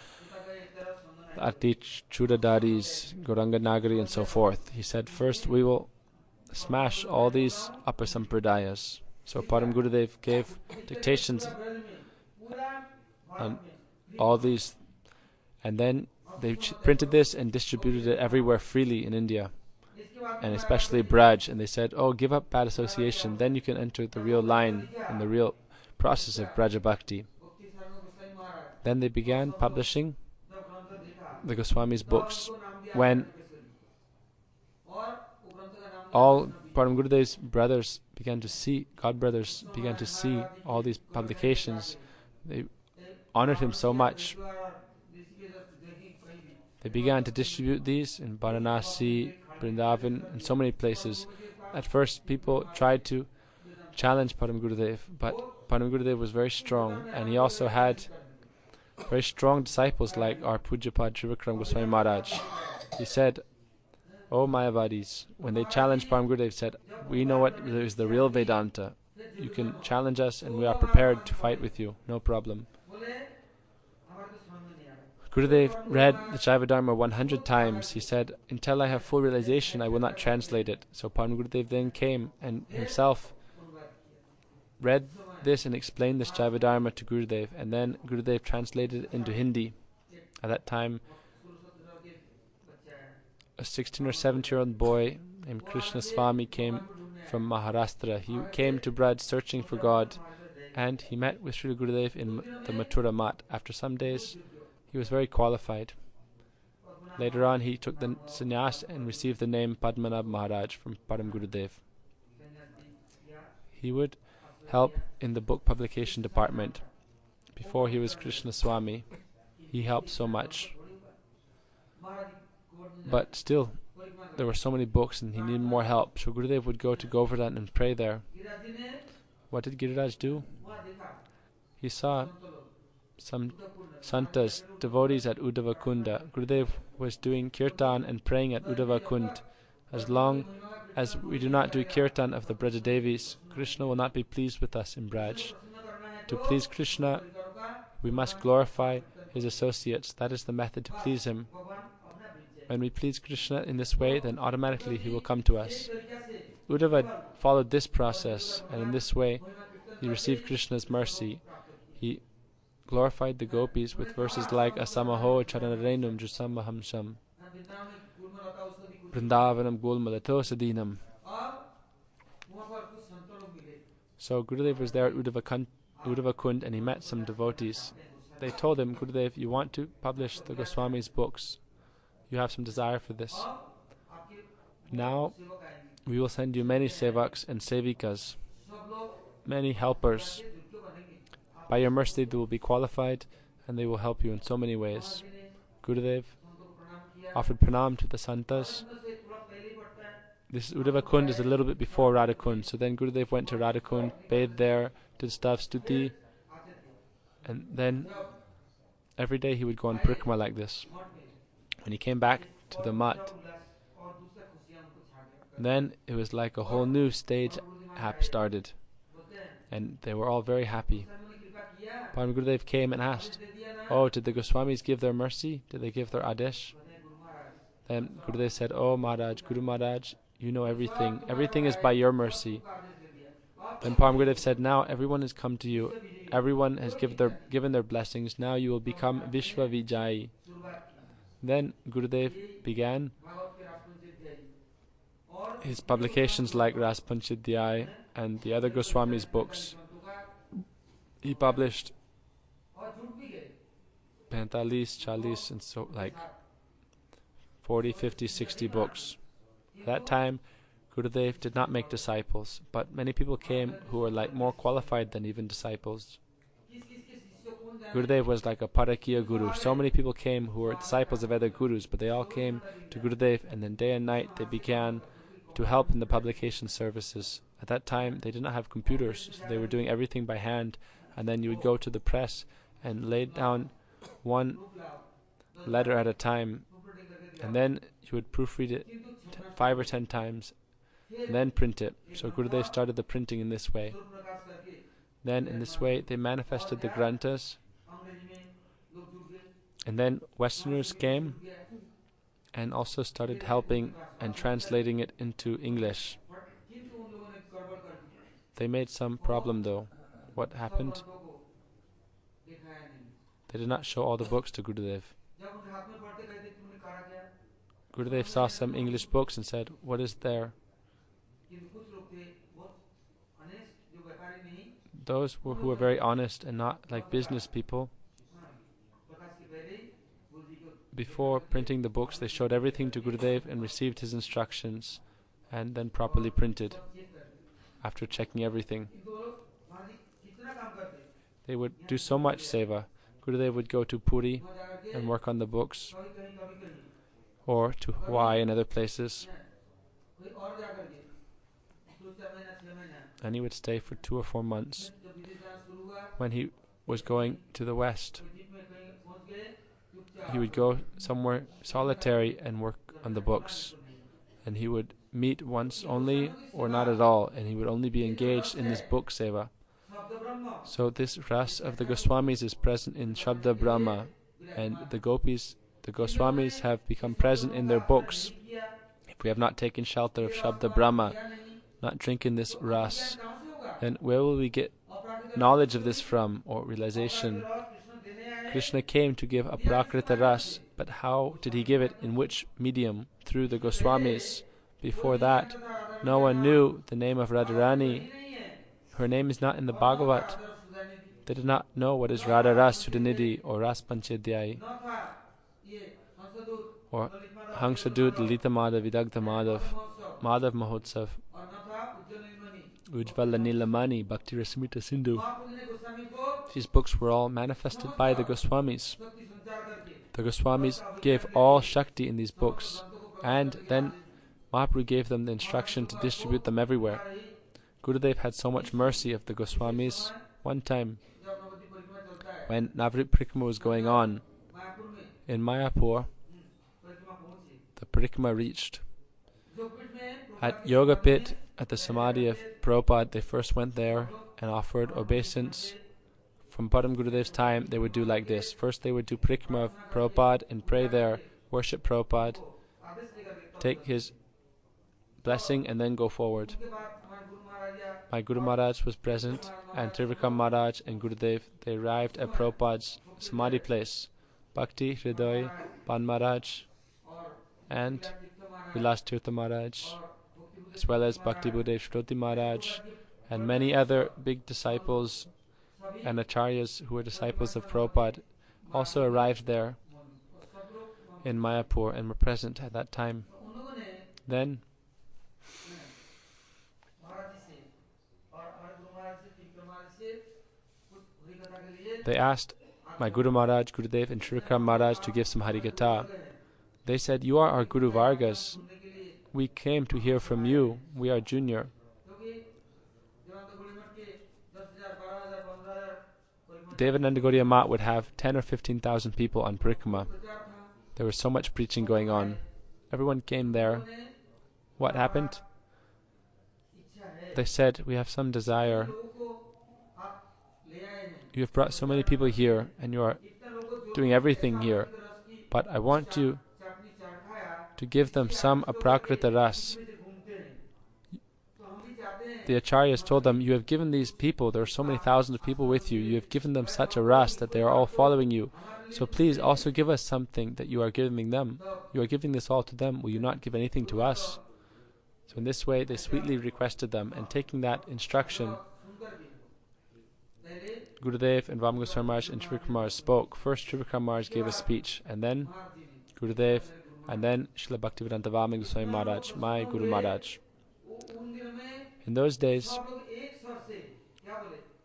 the Atich Chudadaris, Gauranga Nagari, and so forth. He said, first we will smash all these upper sampradayas. So Param Gurudev gave dictations on all these, and then they printed this and distributed it everywhere freely in India, and especially Braj. And they said, oh, give up bad association, then you can enter the real line and the real process of Braja Bhakti. Then they began publishing the Goswami's books. When all Param Gurudev's brothers began to see, godbrothers began to see all these publications, they honored him so much. They began to distribute these in Varanasi, Vrindavan, and so many places. At first, people tried to challenge Param Gurudev, but Param Gurudev was very strong, and he also had very strong disciples like our Pujapad Trivikram Goswami Maharaj. He said, "O Mayavadis," when they challenged Param Gurudev, said, "We know what is the real Vedanta. You can challenge us, and we are prepared to fight with you. No problem." Gurudev read the Jivadharma 100 times. He said, "Until I have full realization, I will not translate it." So Param Gurudev then came and himself read this and explained this Jivadharma to Gurudev, and then Gurudev translated it into Hindi. At that time, a 16 or 17-year-old boy named Krishna Swami came from Maharashtra. He came to Braj searching for God, and he met with Sri Gurudev in the Mathura Mat. After some days, he was very qualified. Later on, he took the sannyas and received the name Padmanabh Maharaj from Param Gurudev. He would help in the book publication department. Before he was Krishna Swami, he helped so much. But still, there were so many books and he needed more help. So Gurudev would go to Govardhan and pray there. What did Giriraj do? He saw some santas, devotees at Uddhava Kunda. Gurudev was doing kirtan and praying at Uddhava Kund. As long as we do not do kirtan of the Brajadevis, Krishna will not be pleased with us in Braj. To please Krishna, we must glorify his associates. That is the method to please him. When we please Krishna in this way, then automatically he will come to us. Uddhava followed this process, and in this way he received Krishna's mercy. He glorified the gopis with verses like Asamaho Charanarenum Jusamahamsham Vrindavanam Gulmalato Sadinam. So Gurudev was there at Uddhava Kund and he met some devotees. They told him, "Gurudev, you want to publish the Goswami's books. You have some desire for this. Now we will send you many sevaks and sevikas, many helpers. By your mercy they will be qualified and they will help you in so many ways." Gurudev offered pranam to the santas. This Uddhava Kund is a little bit before Radha Kund. So then Gurudev went to Radha Kund, bathed there, did stuff, stuti, and then every day he would go on parikrama like this. When he came back to the mat, then it was like a whole new stage app started, and they were all very happy. Param Gurudev came and asked, "Oh, did the Goswamis give their mercy? Did they give their adesh?" Then Gurudev said, "Oh Maharaj, Guru Maharaj, you know everything. Everything is by your mercy." Then Param Gurudev said, "Now everyone has come to you. Everyone has given their blessings. Now you will become Vishwa Vijayi." Then Gurudev began his publications like Rasa-pancadhyayi and the other Goswami's books. He published 45, 40 and so like 40, 50, 60 books. At that time, Gurudev did not make disciples, but many people came who were like more qualified than even disciples. Gurudev was like a Parakiya Guru. So many people came who were disciples of other gurus, but they all came to Gurudev, and then day and night they began to help in the publication services. At that time, they did not have computers, so they were doing everything by hand, and then you would go to the press and lay down one letter at a time, and then you would proofread it 5 or 10 times, and then print it. So Gurudev started the printing in this way. Then in this way they manifested the granthas, and then Westerners came and also started helping and translating it into English. They made some problem though. What happened? They did not show all the books to Gurudev. Gurudev saw some English books and said, "What is there?" Those who were very honest and not like business people, before printing the books, they showed everything to Gurudev and received his instructions, and then properly printed after checking everything. They would do so much seva. Gurudev would go to Puri and work on the books, or to Hawaii and other places. and he would stay for 2 or 4 months. When he was going to the west, he would go somewhere solitary and work on the books, and he would meet once only or not at all, and he would only be engaged in this book seva. So this ras of the Goswamis is present in Shabda Brahma, and the gopis, the Goswamis, have become present in their books. If we have not taken shelter of Shabda Brahma, not drinking this ras, then where will we get knowledge of this from, or realization? Krishna came to give aprakrita ras, but how did he give it? In which medium? Through the Goswamis. Before that, no one knew the name of Radharani. Her name is not in the Bhagavat. They did not know what is Radha Ras Sudhanidhi or Rasa-pancadhyayi or Hangsadut Lalita Madhav Vidagdha Madhav Madhav Mahotsav Ujvala Nilamani Bhakti Rasamrita Sindhu. These books were all manifested by the Goswamis. The Goswamis gave all Shakti in these books, and then Mahaprabhu gave them the instruction to distribute them everywhere. Gurudev had so much mercy of the Goswamis. One time, when Navrit Parikrama was going on in Mayapur, the Parikrama reached. At Yoga Pit, at the Samadhi of Prabhupada, they first went there and offered obeisance. From Padam Gurudev's time, they would do like this. First they would do Parikrama of Prabhupada and pray there, worship Prabhupada, take his blessing and then go forward. My Guru Maharaj was present, and Trivikram Maharaj and Gurudev, they arrived at Prabhupada's Samadhi place. Bhakti Hriday Ban Maharaj and Vilas Tirtha Maharaj, as well as Bhakti Buddhev Shroti Maharaj, and many other big disciples and acharyas who were disciples of Prabhupada, also arrived there in Mayapur and were present at that time. Then they asked my Guru Maharaj, Gurudev and Trivikram Maharaj to give some Harikatha. They said, "You are our Guru Vargas. We came to hear from you. We are junior." Devananda Gaudiya Mat would have 10 or 15,000 people on Parikrama. There was so much preaching going on. Everyone came there. What happened? They said, "We have some desire. You have brought so many people here, and you are doing everything here. But I want you to give them some aprakrita ras." The acharyas told them, "You have given these people, there are so many thousands of people with you, you have given them such a ras that they are all following you. So please also give us something that you are giving them. You are giving this all to them. Will you not give anything to us?" So in this way, they sweetly requested them, and taking that instruction, Gurudev and Vamana Goswami Maharaj and Trivikram Maharaj spoke. First Trivikram Maharaj gave a speech, and then Gurudev, and then Srila Bhaktivedanta Vamana Goswami Maharaj, my Guru Maharaj. In those days,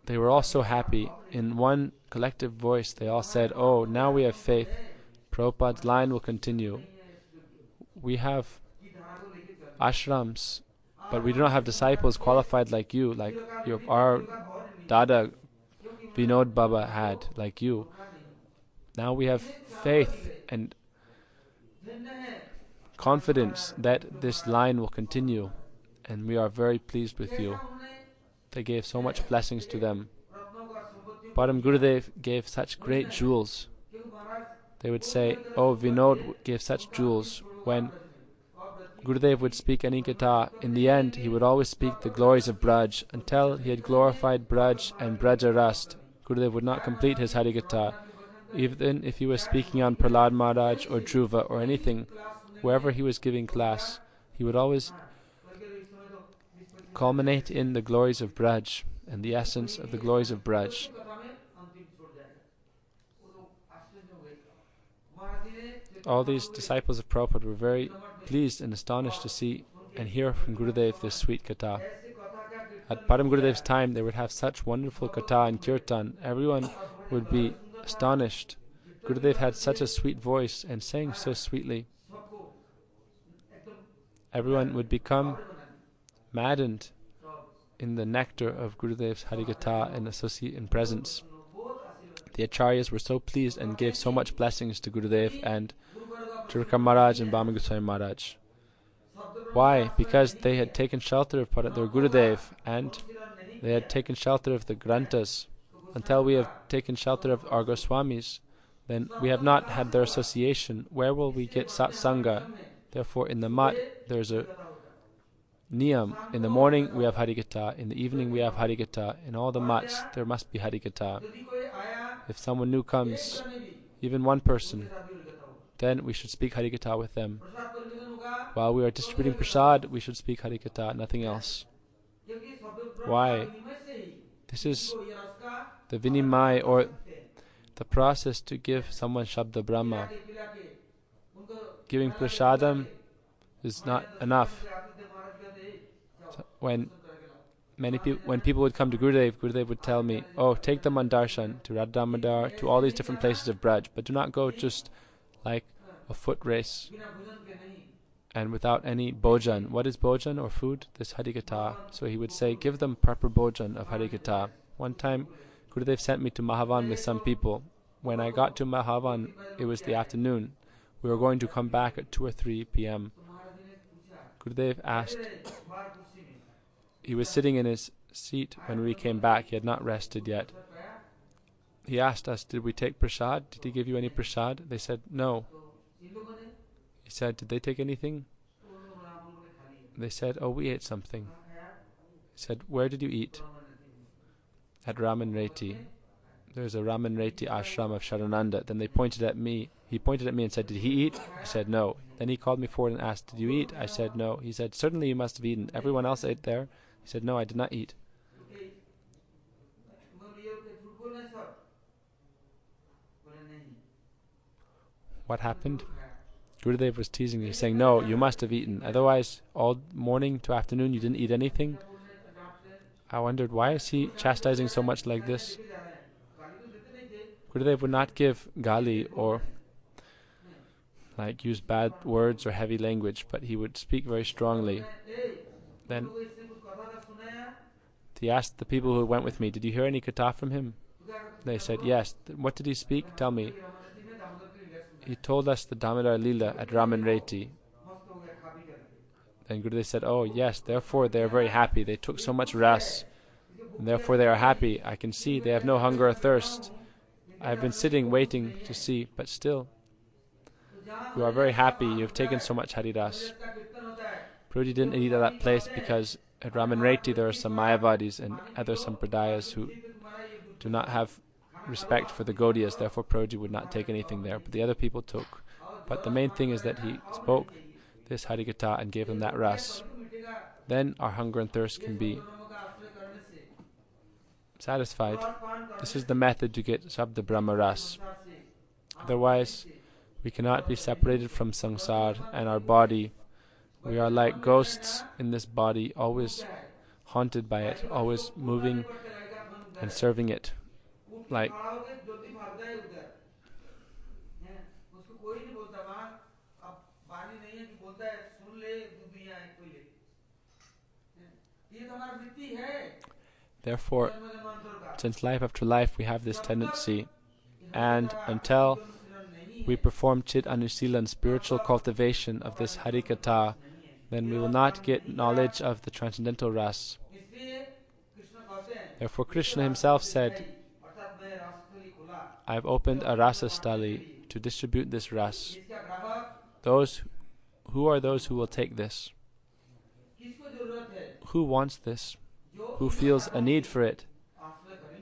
they were all so happy. In one collective voice, they all said, "Oh, now we have faith. Prabhupada's line will continue. We have ashrams, but we do not have disciples qualified like you, like our Dada Vinod Baba had, like you. Now we have faith and confidence that this line will continue, and we are very pleased with you." They gave so much blessings to them. Param Gurudev gave such great jewels. They would say, "Oh, Vinod gave such jewels." When Gurudev would speak any katha, in the end he would always speak the glories of Braj. Until he had glorified Braj and Braja Rast, Gurudev would not complete his Harikatha. Even if he was speaking on Prahlad Maharaj or Dhruva or anything, wherever he was giving class, he would always culminate in the glories of Braj and the essence of the glories of Braj. All these disciples of Prabhupada were very pleased and astonished to see and hear from Gurudev this sweet katha. At Param Gurudev's time, they would have such wonderful katha and kirtan. Everyone would be astonished. Gurudev had such a sweet voice and sang so sweetly. Everyone would become maddened in the nectar of Gurudev's Harikatha and associate in presence. The Acharyas were so pleased and gave so much blessings to Gurudev and Tirukam Maharaj and Bhama Goswami Maharaj. Why? Because they had taken shelter of their Gurudev and they had taken shelter of the Granthas. Until we have taken shelter of our Goswamis, then we have not had their association. Where will we get satsanga? Therefore, in the mat, there is a niyam. In the morning, we have Harikatha. In the evening, we have Harikatha. In all the mats, there must be Harikatha. If someone new comes, even one person, then we should speak Harikatha with them. While we are distributing prasad, we should speak Harikatha, nothing else. Why? This is the vinimai, or the process to give someone Shabda Brahma. Giving prasadam is not enough. So when people would come to Gurudev, Gurudev would tell me, oh, take them on darshan to Radhamadar, to all these different places of Braj, but do not go just like a foot race and without any bhojan. What is bhojan or food? This Harikatha. So he would say, give them proper bhojan of Harikatha. One time, Gurudev sent me to Mahavan with some people. When I got to Mahavan, it was the afternoon. We were going to come back at 2 or 3 p.m. Gurudev asked, he was sitting in his seat when we came back, he had not rested yet. He asked us, did we take prasad? Did he give you any prasad? They said, no. He said, did they take anything? They said, oh, we ate something. He said, where did you eat? At Raman Reti. There's a Raman Reti ashram of Sharananda. Then they pointed at me. He pointed at me and said, did he eat? I said, no. Then he called me forward and asked, did you eat? I said, no. He said, certainly you must have eaten. Everyone else ate there. He said, no, I did not eat. What happened? Gurudev was teasing me, saying, no, you must have eaten. Otherwise, all morning to afternoon you didn't eat anything. I wondered, why is he chastising so much like this? Gurudev would not give gali or use bad words or heavy language, but he would speak very strongly. Then he asked the people who went with me, did you hear any katha from him? They said, yes. What did he speak? Tell me. He told us the Damodar Leela at Raman Reti. Then Gurudev said, oh yes, therefore they are very happy. They took so much ras, and therefore they are happy. I can see they have no hunger or thirst. I have been sitting waiting to see, but still, you are very happy. You have taken so much Haridas. Prabhuji didn't eat at that place because at Raman Reti there are some Mayavadis and other Sampradayas who do not have respect for the Gaudiyas, therefore Prabhuji would not take anything there, but the other people took. But the main thing is that he spoke this Harikatha and gave them that ras. Then our hunger and thirst can be satisfied. This is the method to get Shabda Brahma ras. Otherwise, we cannot be separated from samsara and our body. We are like ghosts in this body, always haunted by it, always moving and serving it. Like therefore, since life after life we have this tendency, and until we perform Chit Anusilan, spiritual cultivation of this Harikatha, then we will not get knowledge of the transcendental ras. Therefore Krishna himself said, I have opened a Rasa-stali to distribute this ras. Who are those who will take this? Who wants this? Who feels a need for it?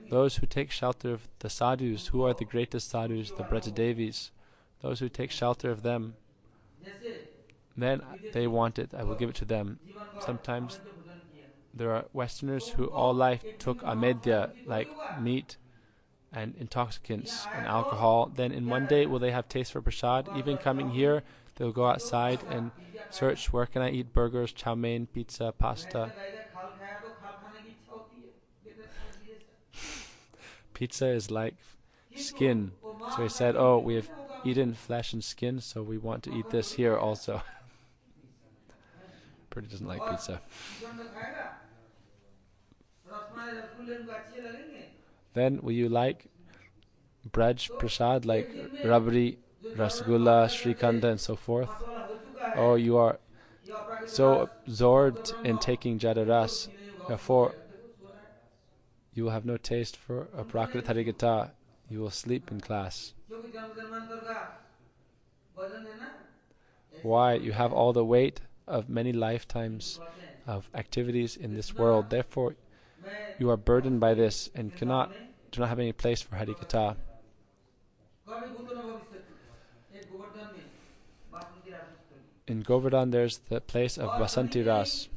Those who take shelter of the sadhus. Who are the greatest sadhus? The Brajadevis. Those who take shelter of them. Then they want it, I will give it to them. Sometimes there are Westerners who all life took amedya, like meat and intoxicants and alcohol. Then in one day will they have taste for prasad? Even coming here, they'll go outside and search, where can I eat burgers, chow mein, pizza, pasta. Pizza is like skin. So he said, oh, we have eaten flesh and skin, so we want to eat this here also. Pretty doesn't like pizza. Then will you like Braj Prasad like Rabri, Rasgulla, Shrikanda and so forth? Or you are so absorbed in taking Jadaras, therefore you will have no taste for a Prakrit Harikatha. You will sleep in class. Why? You have all the weight of many lifetimes of activities in this world. Therefore, you are burdened by this and do not have any place for Harikatha. In Govardhan, there's the place of Basanti Ras.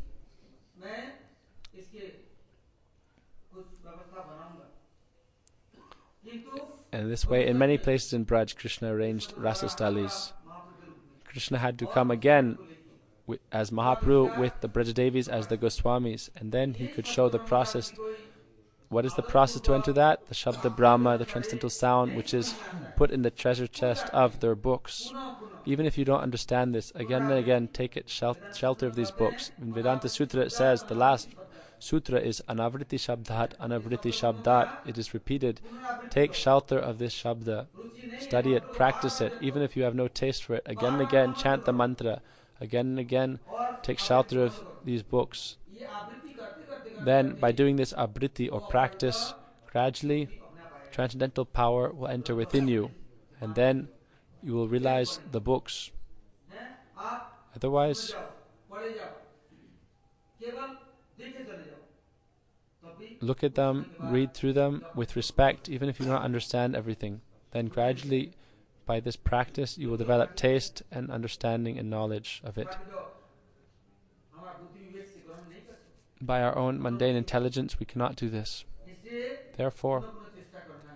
And in this way, in many places in Braj, Krishna arranged Rasastalis. Krishna had to come again as Mahaprabhu with the Brajadevis as the Goswamis, and then he could show the process. What is the process to enter that? The Shabda Brahma, the transcendental sound, which is put in the treasure chest of their books. Even if you don't understand this, again and again take it shelter of these books. In Vedanta Sutra it says, the last sutra is Anavriti Shabdat, Anavriti Shabdat. It is repeated. Take shelter of this Shabda. Study it, practice it. Even if you have no taste for it, again and again chant the mantra. Again and again take shelter of these books. Then, by doing this abriti or practice, gradually transcendental power will enter within you, and then you will realize the books. Otherwise, look at them, read through them with respect, even if you do not understand everything. Then gradually, by this practice, you will develop taste and understanding and knowledge of it. By our own mundane intelligence, we cannot do this. Therefore,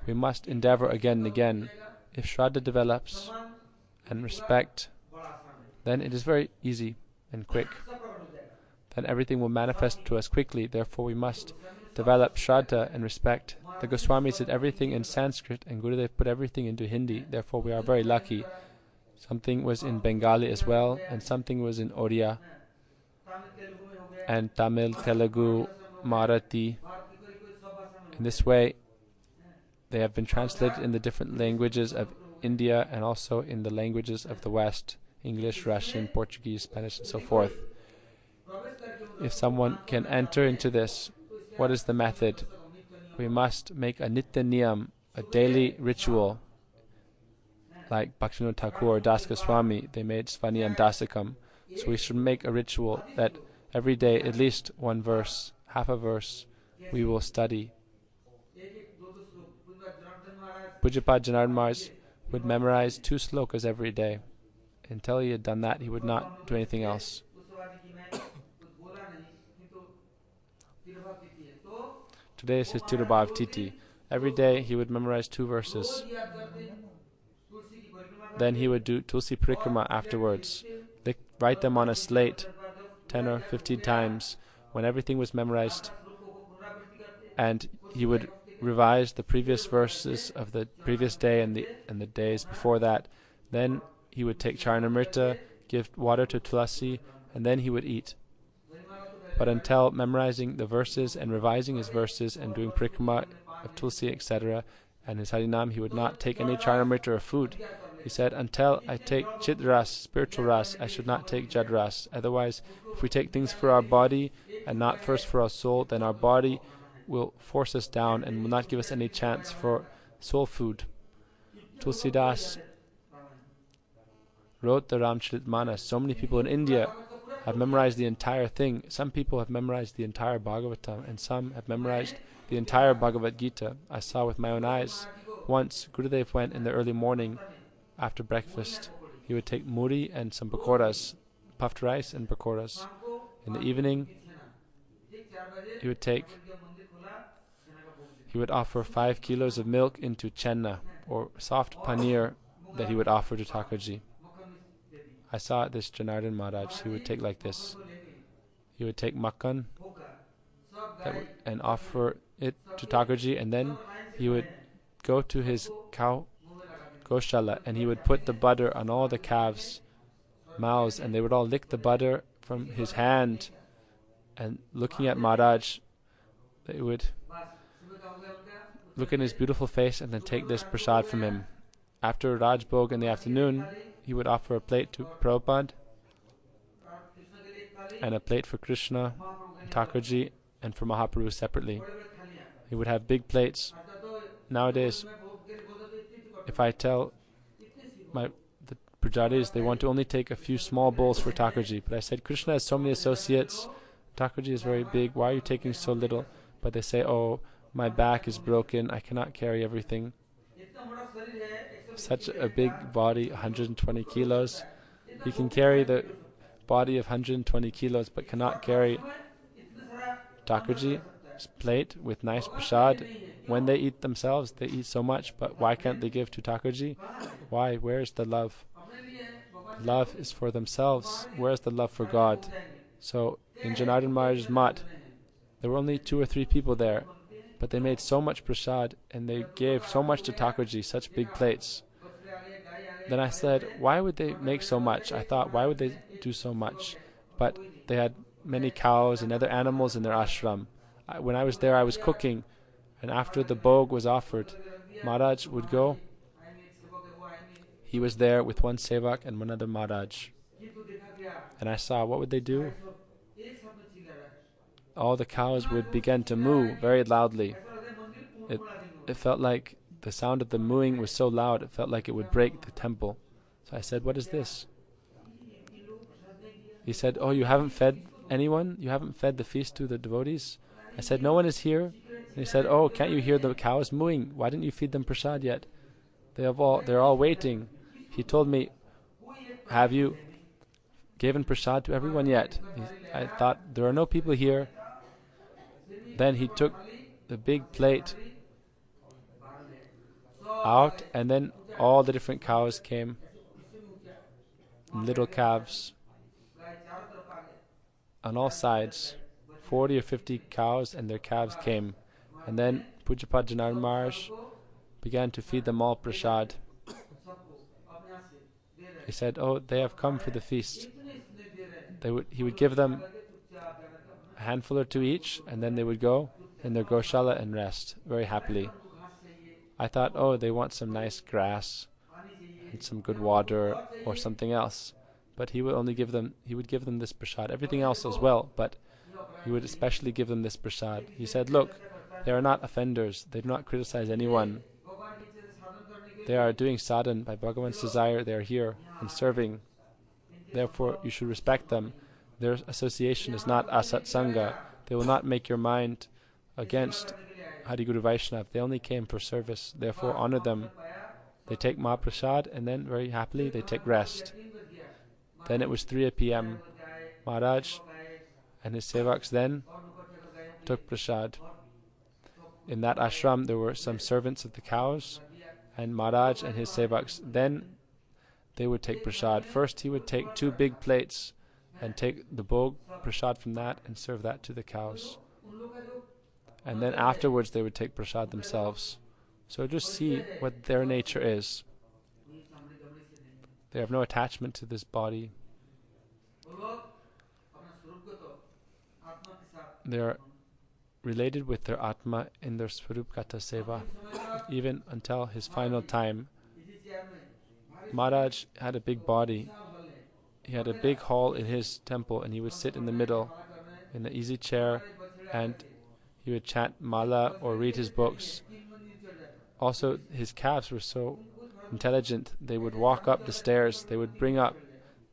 we must endeavor again and again. If Shraddha develops and respect, then it is very easy and quick. Then everything will manifest to us quickly. Therefore, we must develop Shraddha and respect. The Goswamis did everything in Sanskrit, and Gurudev put everything into Hindi. Therefore, we are very lucky. Something was in Bengali as well, and something was in Oriya, and Tamil, Telugu, Marathi. In this way, they have been translated in the different languages of India and also in the languages of the West, English, Russian, Portuguese, Spanish, and so forth. If someone can enter into this, what is the method? We must make a nitya niyam, a daily ritual, like Bhaktivinoda Thakur or Das Goswami. They made Svaniyam Dasakam. So we should make a ritual that every day, at least one verse, half a verse, we will study. Pujapad Janardhan Maharaj would memorize 2 slokas every day. Until he had done that, he would not do anything else. Today is his Tirubhav Titi. Every day he would memorize 2 verses. Then he would do Tulsi Parikrama afterwards. Write them on a slate 10 or 15 times when everything was memorized. And he would revise the previous verses of the previous day and the days before that. Then he would take Charanamrita, give water to Tulasi, and then he would eat. But until memorizing the verses and revising his verses and doing Parikrama of Tulsi, etc., and his Harinam, he would not take any Charanamrita or food. He said, until I take Chitras, spiritual ras, I should not take Jadras. Otherwise, if we take things for our body and not first for our soul, then our body will force us down and will not give us any chance for soul food. Tulsidas wrote the Ramcharitmanas. So many people in India have memorized the entire thing. Some people have memorized the entire Bhagavatam, and some have memorized the entire Bhagavad Gita. I saw with my own eyes. Once, Gurudev went in the early morning after breakfast. He would take muri and some pakoras, puffed rice and pakoras. In the evening, he would offer 5 kilos of milk into chenna, or soft paneer that he would offer to Thakurji. I saw this Janardhan Maharaj. He would take like this. He would take makkan and offer it to Thakurji, and then he would go to his cow Goshala, and he would put the butter on all the calves' mouths, and they would all lick the butter from his hand. And looking at Maharaj, they would look in his beautiful face and then take this prasad from him. After Rajbhog in the afternoon, he would offer a plate to Prabhupada and a plate for Krishna, Thakurji, and for Mahaprabhu separately. He would have big plates. Nowadays, if I tell the pujaris, they want to only take a few small bowls for Thakurji. But I said, Krishna has so many associates. Thakurji is very big. Why are you taking so little? But they say, oh, my back is broken. I cannot carry everything. Such a big body, 120 kilos. He can carry the body of 120 kilos, but cannot carry Thakurji's plate with nice prasad. When they eat themselves, they eat so much, but why can't they give to Thakurji? Why? Where's the love? Love is for themselves. Where's the love for God? So in Janardhan Maharaj's mat, there were only 2 or 3 people there, but they made so much prasad and they gave so much to Thakurji, such big plates. Then I said, why would they make so much? I thought, why would they do so much? But they had many cows and other animals in their ashram. When I was there, I was cooking, and after the bhog was offered, Maharaj would go. He was there with one sevak and one other Maharaj. And I saw, what would they do? All the cows would begin to moo very loudly. It felt like the sound of the mooing was so loud, it felt like it would break the temple. So I said, what is this? He said, oh, you haven't fed anyone? You haven't fed the feast to the devotees? I said, no one is here. And he said, oh, can't you hear the cows mooing? Why didn't you feed them prasad yet? They're all waiting. He told me, have you given prasad to everyone yet? I thought, there are no people here. Then he took the big plate out, and then all the different cows came, little calves on all sides. 40 or 50 cows and their calves came, and then Pujapad Janardhan Maharaj began to feed them all prasad. He said, oh, they have come for the feast. He would give them a handful or 2 each, and then they would go in their goshala and rest very happily. I thought, oh, they want some nice grass and some good water or something else. But he would give them this prasad. Everything else as well, but he would especially give them this prasad. He said, look, they are not offenders. They do not criticize anyone. They are doing sadhan by Bhagavan's desire. They are here and serving. Therefore, you should respect them. Their association is not asat sangha. They will not make your mind against Hari Guru Vaishnav. They only came for service. Therefore, honor them. They take Mahaprasad, and then very happily they take rest. Then it was 3 p.m. Maharaj and his sevaks then took prasad. In that ashram there were some servants of the cows, and Maharaj and his sevaks, then they would take prasad. First he would take 2 big plates and take the bhog prasad from that and serve that to the cows. And then afterwards they would take prasad themselves. So just see what their nature is. They have no attachment to this body. They are related with their Atma in their Swarupgata Seva, even until his final time. Maharaj had a big body. He had a big hall in his temple, and he would sit in the middle in an easy chair, and he would chant mala or read his books. Also, his calves were so intelligent, they would walk up the stairs. They would bring up,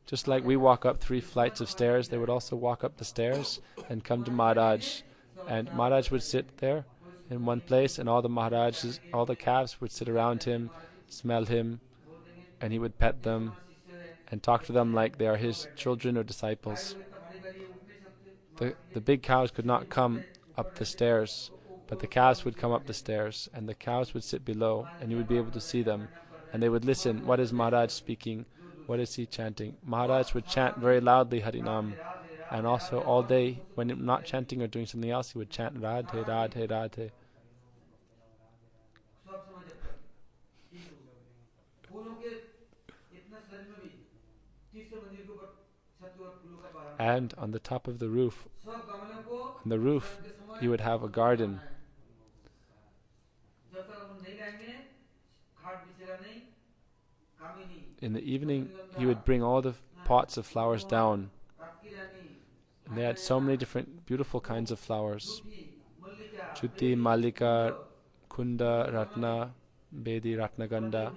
just like we walk up 3 flights of stairs, they would also walk up the stairs and come to Maharaj. And Maharaj would sit there in one place, and all the calves would sit around him, smell him, and he would pet them and talk to them like they are his children or disciples. The big cows could not come up the stairs, but the calves would come up the stairs, and the cows would sit below, and you would be able to see them, and they would listen. What is Maharaj speaking? What is he chanting? Maharaj would chant very loudly Harinam, and also all day, when not chanting or doing something else, he would chant Radhe, Radhe, Radhe. And on the top of the roof, he would have a garden. In the evening, he would bring all the pots of flowers down. And they had so many different beautiful kinds of flowers. Chuti, Malika, Kunda, Ratna, Bedi, Ratnaganda.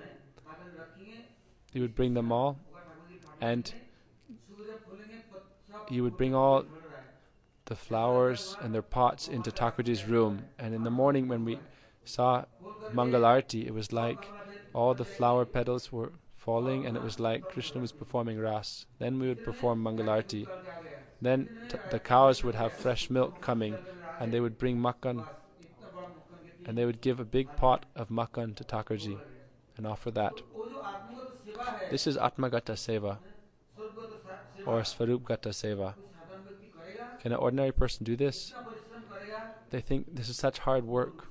He would bring them all, and he would bring all the flowers and their pots into Thakurji's room. And in the morning when we saw Mangalarti, it was like all the flower petals were falling, and it was like Krishna was performing Ras. Then we would perform Mangalarti. Then the cows would have fresh milk coming, and they would bring makkan, and they would give a big pot of makkan to Thakurji and offer that. This is Atmagata Seva, or Svarupgata Seva. Can an ordinary person do this? They think this is such hard work.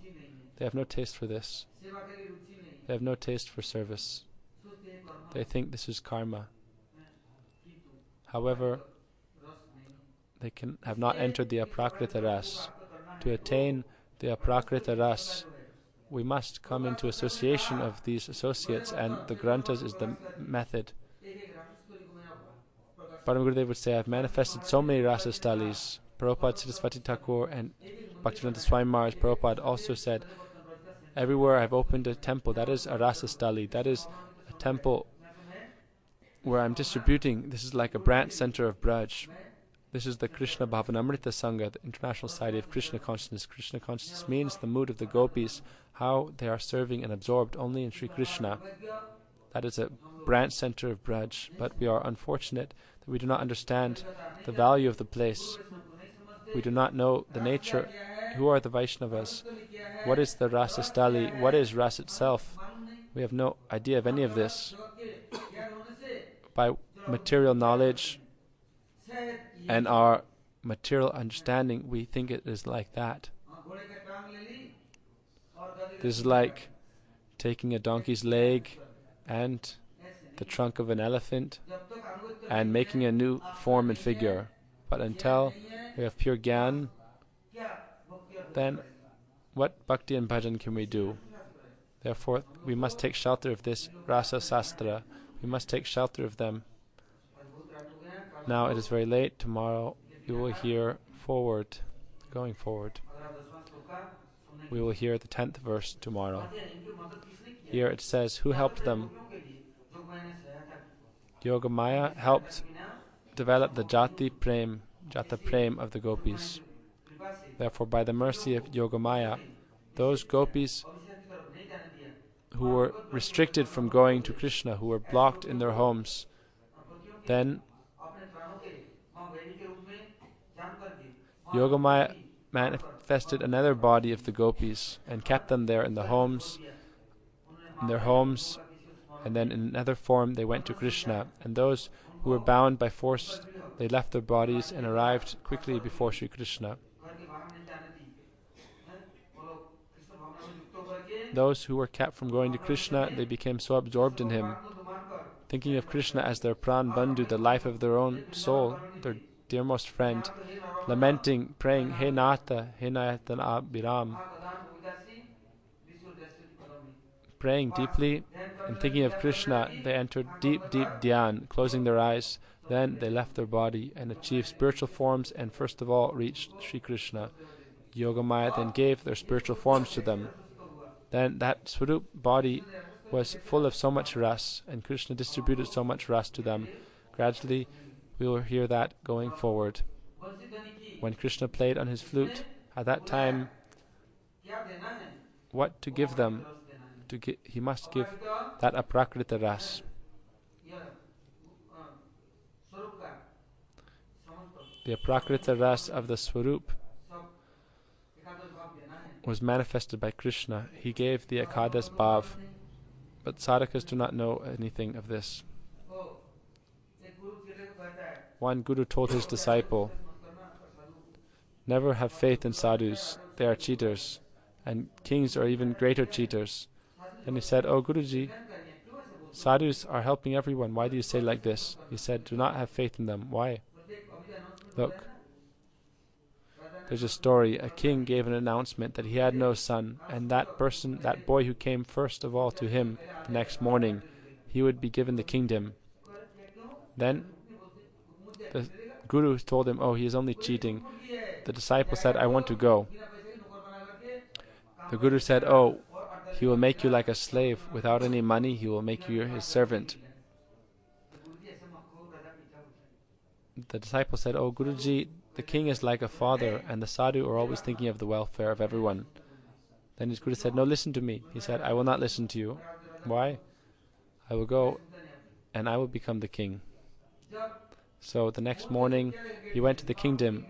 They have no taste for this. They have no taste for service. They think this is karma. However, they have not entered the aprakrita ras. To attain the aprakrita ras, we must come into association of these associates, and the granthas is the method. Param Gurudev would say, I've manifested so many rasastalis. Prabhupada, Saraswati Thakur, and Bhaktivedanta Swami Maharaj Prabhupada also said, everywhere I've opened a temple, that is a rasastali, that is a temple where I'm distributing. This is like a branch center of Braj. This is the Krishna Bhavanamrita Sangha, the International Society of Krishna Consciousness. Krishna Consciousness means the mood of the gopis, how they are serving and absorbed only in Sri Krishna. That is a branch center of Braj. But we are unfortunate that we do not understand the value of the place. We do not know the nature. Who are the Vaishnavas? What is the Rasastali? What is Ras itself? We have no idea of any of this. By material knowledge and our material understanding, we think it is like that. This is like taking a donkey's leg and the trunk of an elephant and making a new form and figure. But until we have pure Gyan, then what bhakti and bhajan can we do? Therefore, we must take shelter of this Rasa Sastra. We must take shelter of them. Now it is very late. Tomorrow we will hear going forward. We will hear the 10th verse tomorrow. Here it says, who helped them? Yogamaya helped develop the Jata Prem of the gopis. Therefore, by the mercy of Yogamaya, those gopis who were restricted from going to Krishna, who were blocked in their homes, then Yogamaya manifested another body of the gopis and kept them there in their homes, and then in another form they went to Krishna. And those who were bound by force, they left their bodies and arrived quickly before Sri Krishna. Those who were kept from going to Krishna, they became so absorbed in him, thinking of Krishna as their pran bandhu, the life of their own soul, their dearmost friend, lamenting, praying, He Nata, He Nayatana Abhiram, praying deeply and thinking of Krishna. They entered deep dhyan, closing their eyes. Then they left their body and achieved spiritual forms, and first of all reached Sri Krishna. Yogamaya then gave their spiritual forms to them. Then that Swarup body was full of so much ras, and Krishna distributed so much ras to them. Gradually we will hear that going forward. When Krishna played on his flute, at that time, what to give them? He must give that aprakrita ras. The aprakrita ras of the Swarup was manifested by Krishna. He gave the Ekadas Bhav, but sadhakas do not know anything of this. One guru told his disciple, never have faith in sadhus, they are cheaters, and kings are even greater cheaters. Then he said, Oh Guruji, sadhus are helping everyone, why do you say like this? He said, do not have faith in them. Why? Look, there's a story. A king gave an announcement that he had no son, and that boy who came first of all to him the next morning, he would be given the kingdom. Then the Guru told him, "Oh, he is only cheating." The disciple said, "I want to go." The Guru said, "Oh, he will make you like a slave. Without any money, he will make you his servant." The disciple said, "Oh, Guruji, the king is like a father, and the sadhu are always thinking of the welfare of everyone." Then his Guru said, "No, listen to me." He said, "I will not listen to you." Why? "I will go and I will become the king." So the next morning he went to the kingdom.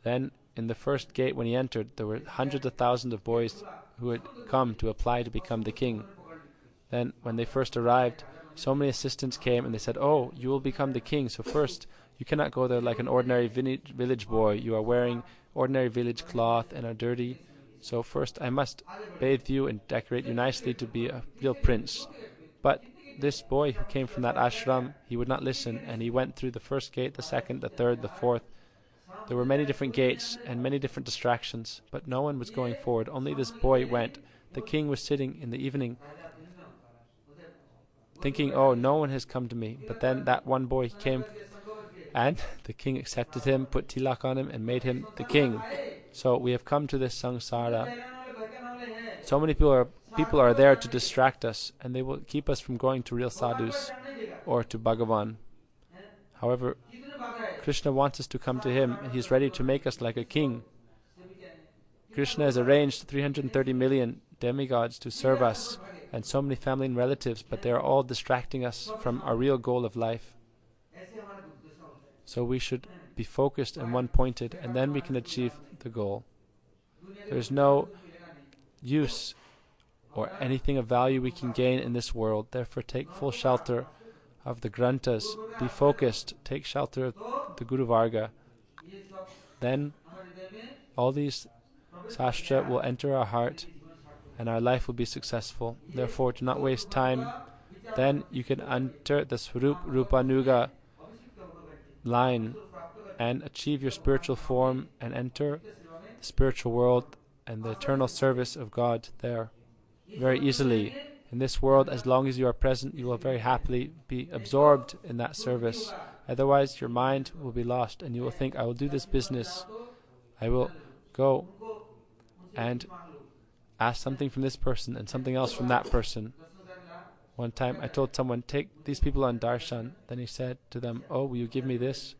Then in the first gate when he entered, there were hundreds of thousands of boys who had come to apply to become the king. Then when they first arrived, so many assistants came and they said, "Oh, you will become the king. So first, you cannot go there like an ordinary village boy. You are wearing ordinary village cloth and are dirty. So first I must bathe you and decorate you nicely to be a real prince." But this boy who came from that ashram, he would not listen, and he went through the first gate, the second, the third, the fourth. There were many different gates and many different distractions, but no one was going forward. Only this boy went. The king was sitting in the evening thinking, "Oh, no one has come to me." But then that one boy came, and the king accepted him, put tilak on him, and made him the king. So we have come to this samsara. So many people are there to distract us, and they will keep us from going to real sadhus or to Bhagavan. However, Krishna wants us to come to him, and he is ready to make us like a king. Krishna has arranged 330 million demigods to serve us, and so many family and relatives, but they are all distracting us from our real goal of life. So we should be focused and one-pointed, and then we can achieve the goal. There is no use or anything of value we can gain in this world. Therefore, take full shelter of the Granthas. Be focused. Take shelter of the Guru Varga. Then all these Sastra will enter our heart and our life will be successful. Therefore, do not waste time. Then you can enter the Swarup Rupanuga line and achieve your spiritual form and enter the spiritual world and the eternal service of God there very easily. In this world, as long as you are present, you will very happily be absorbed in that service. Otherwise, your mind will be lost and you will think, "I will do this business. I will go and ask something from this person and something else from that person." One time I told someone, "Take these people on darshan." Then he said to them, "Oh, will you give me this?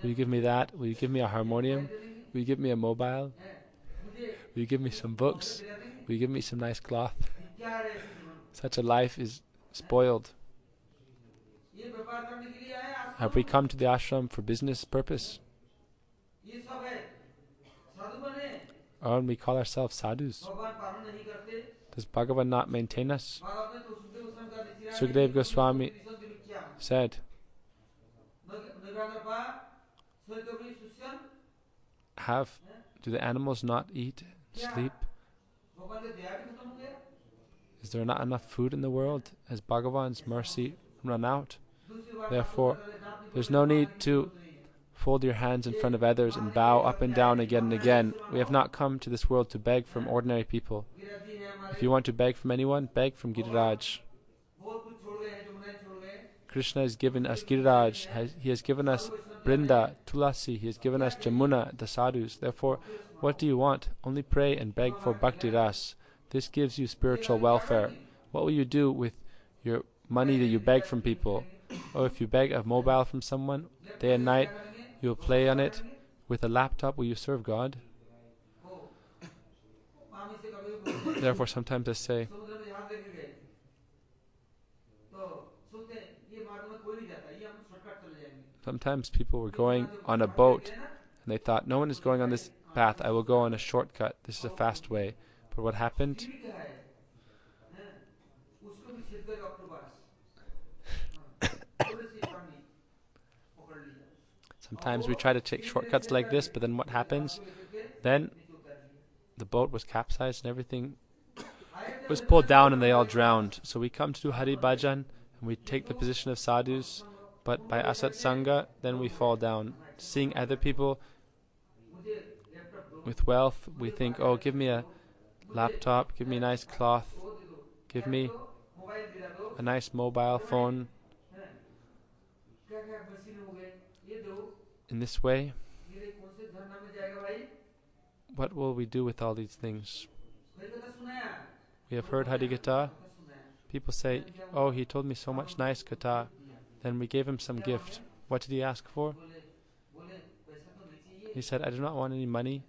Will you give me that? Will you give me a harmonium? Will you give me a mobile? Will you give me some books? Will you give me some nice cloth?" Such a life is spoiled. Have we come to the ashram for business purpose? Or we call ourselves sadhus? Does Bhagavan not maintain us? Sukadeva Goswami said, do the animals not eat and sleep? Is there not enough food in the world? Has Bhagavan's mercy run out? Therefore, there's no need to fold your hands in front of others and bow up and down again and again. We have not come to this world to beg from ordinary people. If you want to beg from anyone, beg from Giriraj. Krishna has given us Giriraj. He has given us Brinda, Tulasi. He has given us Jamuna, the sadhus. Therefore, what do you want? Only pray and beg for Bhakti Ras. This gives you spiritual welfare. What will you do with your money that you beg from people? Or if you beg a mobile from someone, day and night, you will play on it. With a laptop, will you serve God? Therefore, sometimes I say, sometimes people were going on a boat and they thought, "No one is going on this path, I will go on a shortcut. This is a fast way." But what happened? Sometimes we try to take shortcuts like this, but then what happens? Then the boat was capsized and everything was pulled down and they all drowned. So we come to do Hari Bhajan and we take the position of sadhus, but by Asat Sangha, then we fall down. Seeing other people with wealth, we think, oh, give me a laptop, give me a nice cloth, give me a nice mobile phone. In this way, what will we do with all these things? We have heard Harikatha. People say, oh, he told me so much nice katha. Then we gave him some gift. What did he ask for? He said, I do not want any money.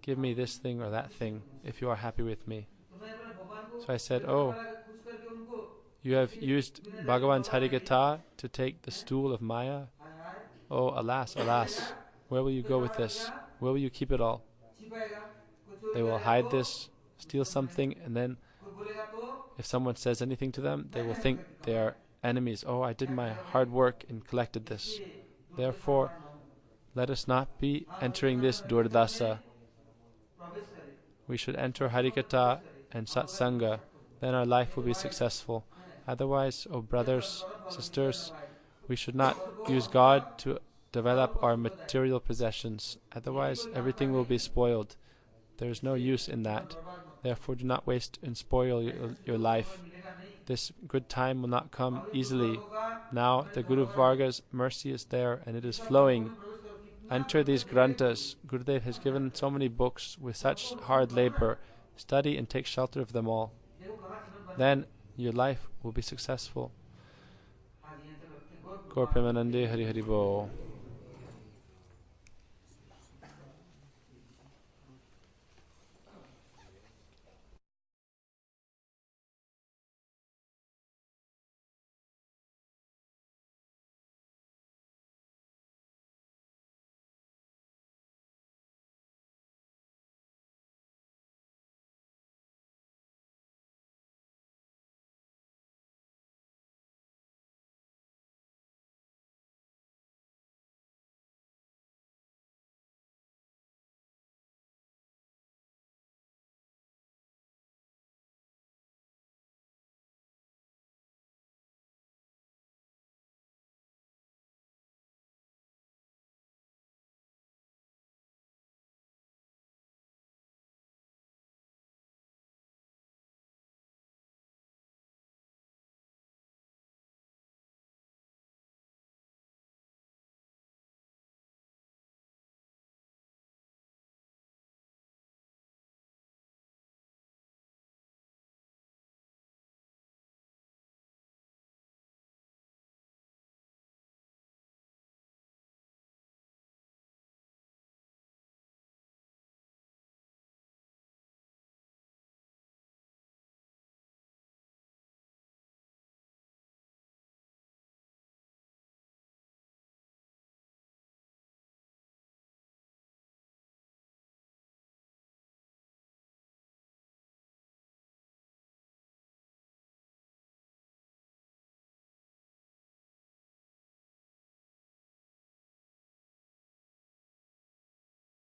Give me this thing or that thing if you are happy with me. So I said, oh, you have used Bhagavan's Harikatha to take the stool of Maya? Oh, alas, alas. Where will you go with this? Where will you keep it all? They will hide this, steal something, and then if someone says anything to them, they will think they are enemies. Oh, I did my hard work and collected this. Therefore, let us not be entering this durdasa. We should enter Harikatha and Satsanga. Then our life will be successful. Otherwise, oh brothers, sisters, we should not use God to develop our material possessions. Otherwise, everything will be spoiled. There is no use in that. Therefore, do not waste and spoil your life. This good time will not come easily. Now, the Guru Varga's mercy is there, and it is flowing. Enter these granthas. Gurudev has given so many books with such hard labor. Study and take shelter of them all. Then your life will be successful. Gaur Premanande Hari Hari Bo.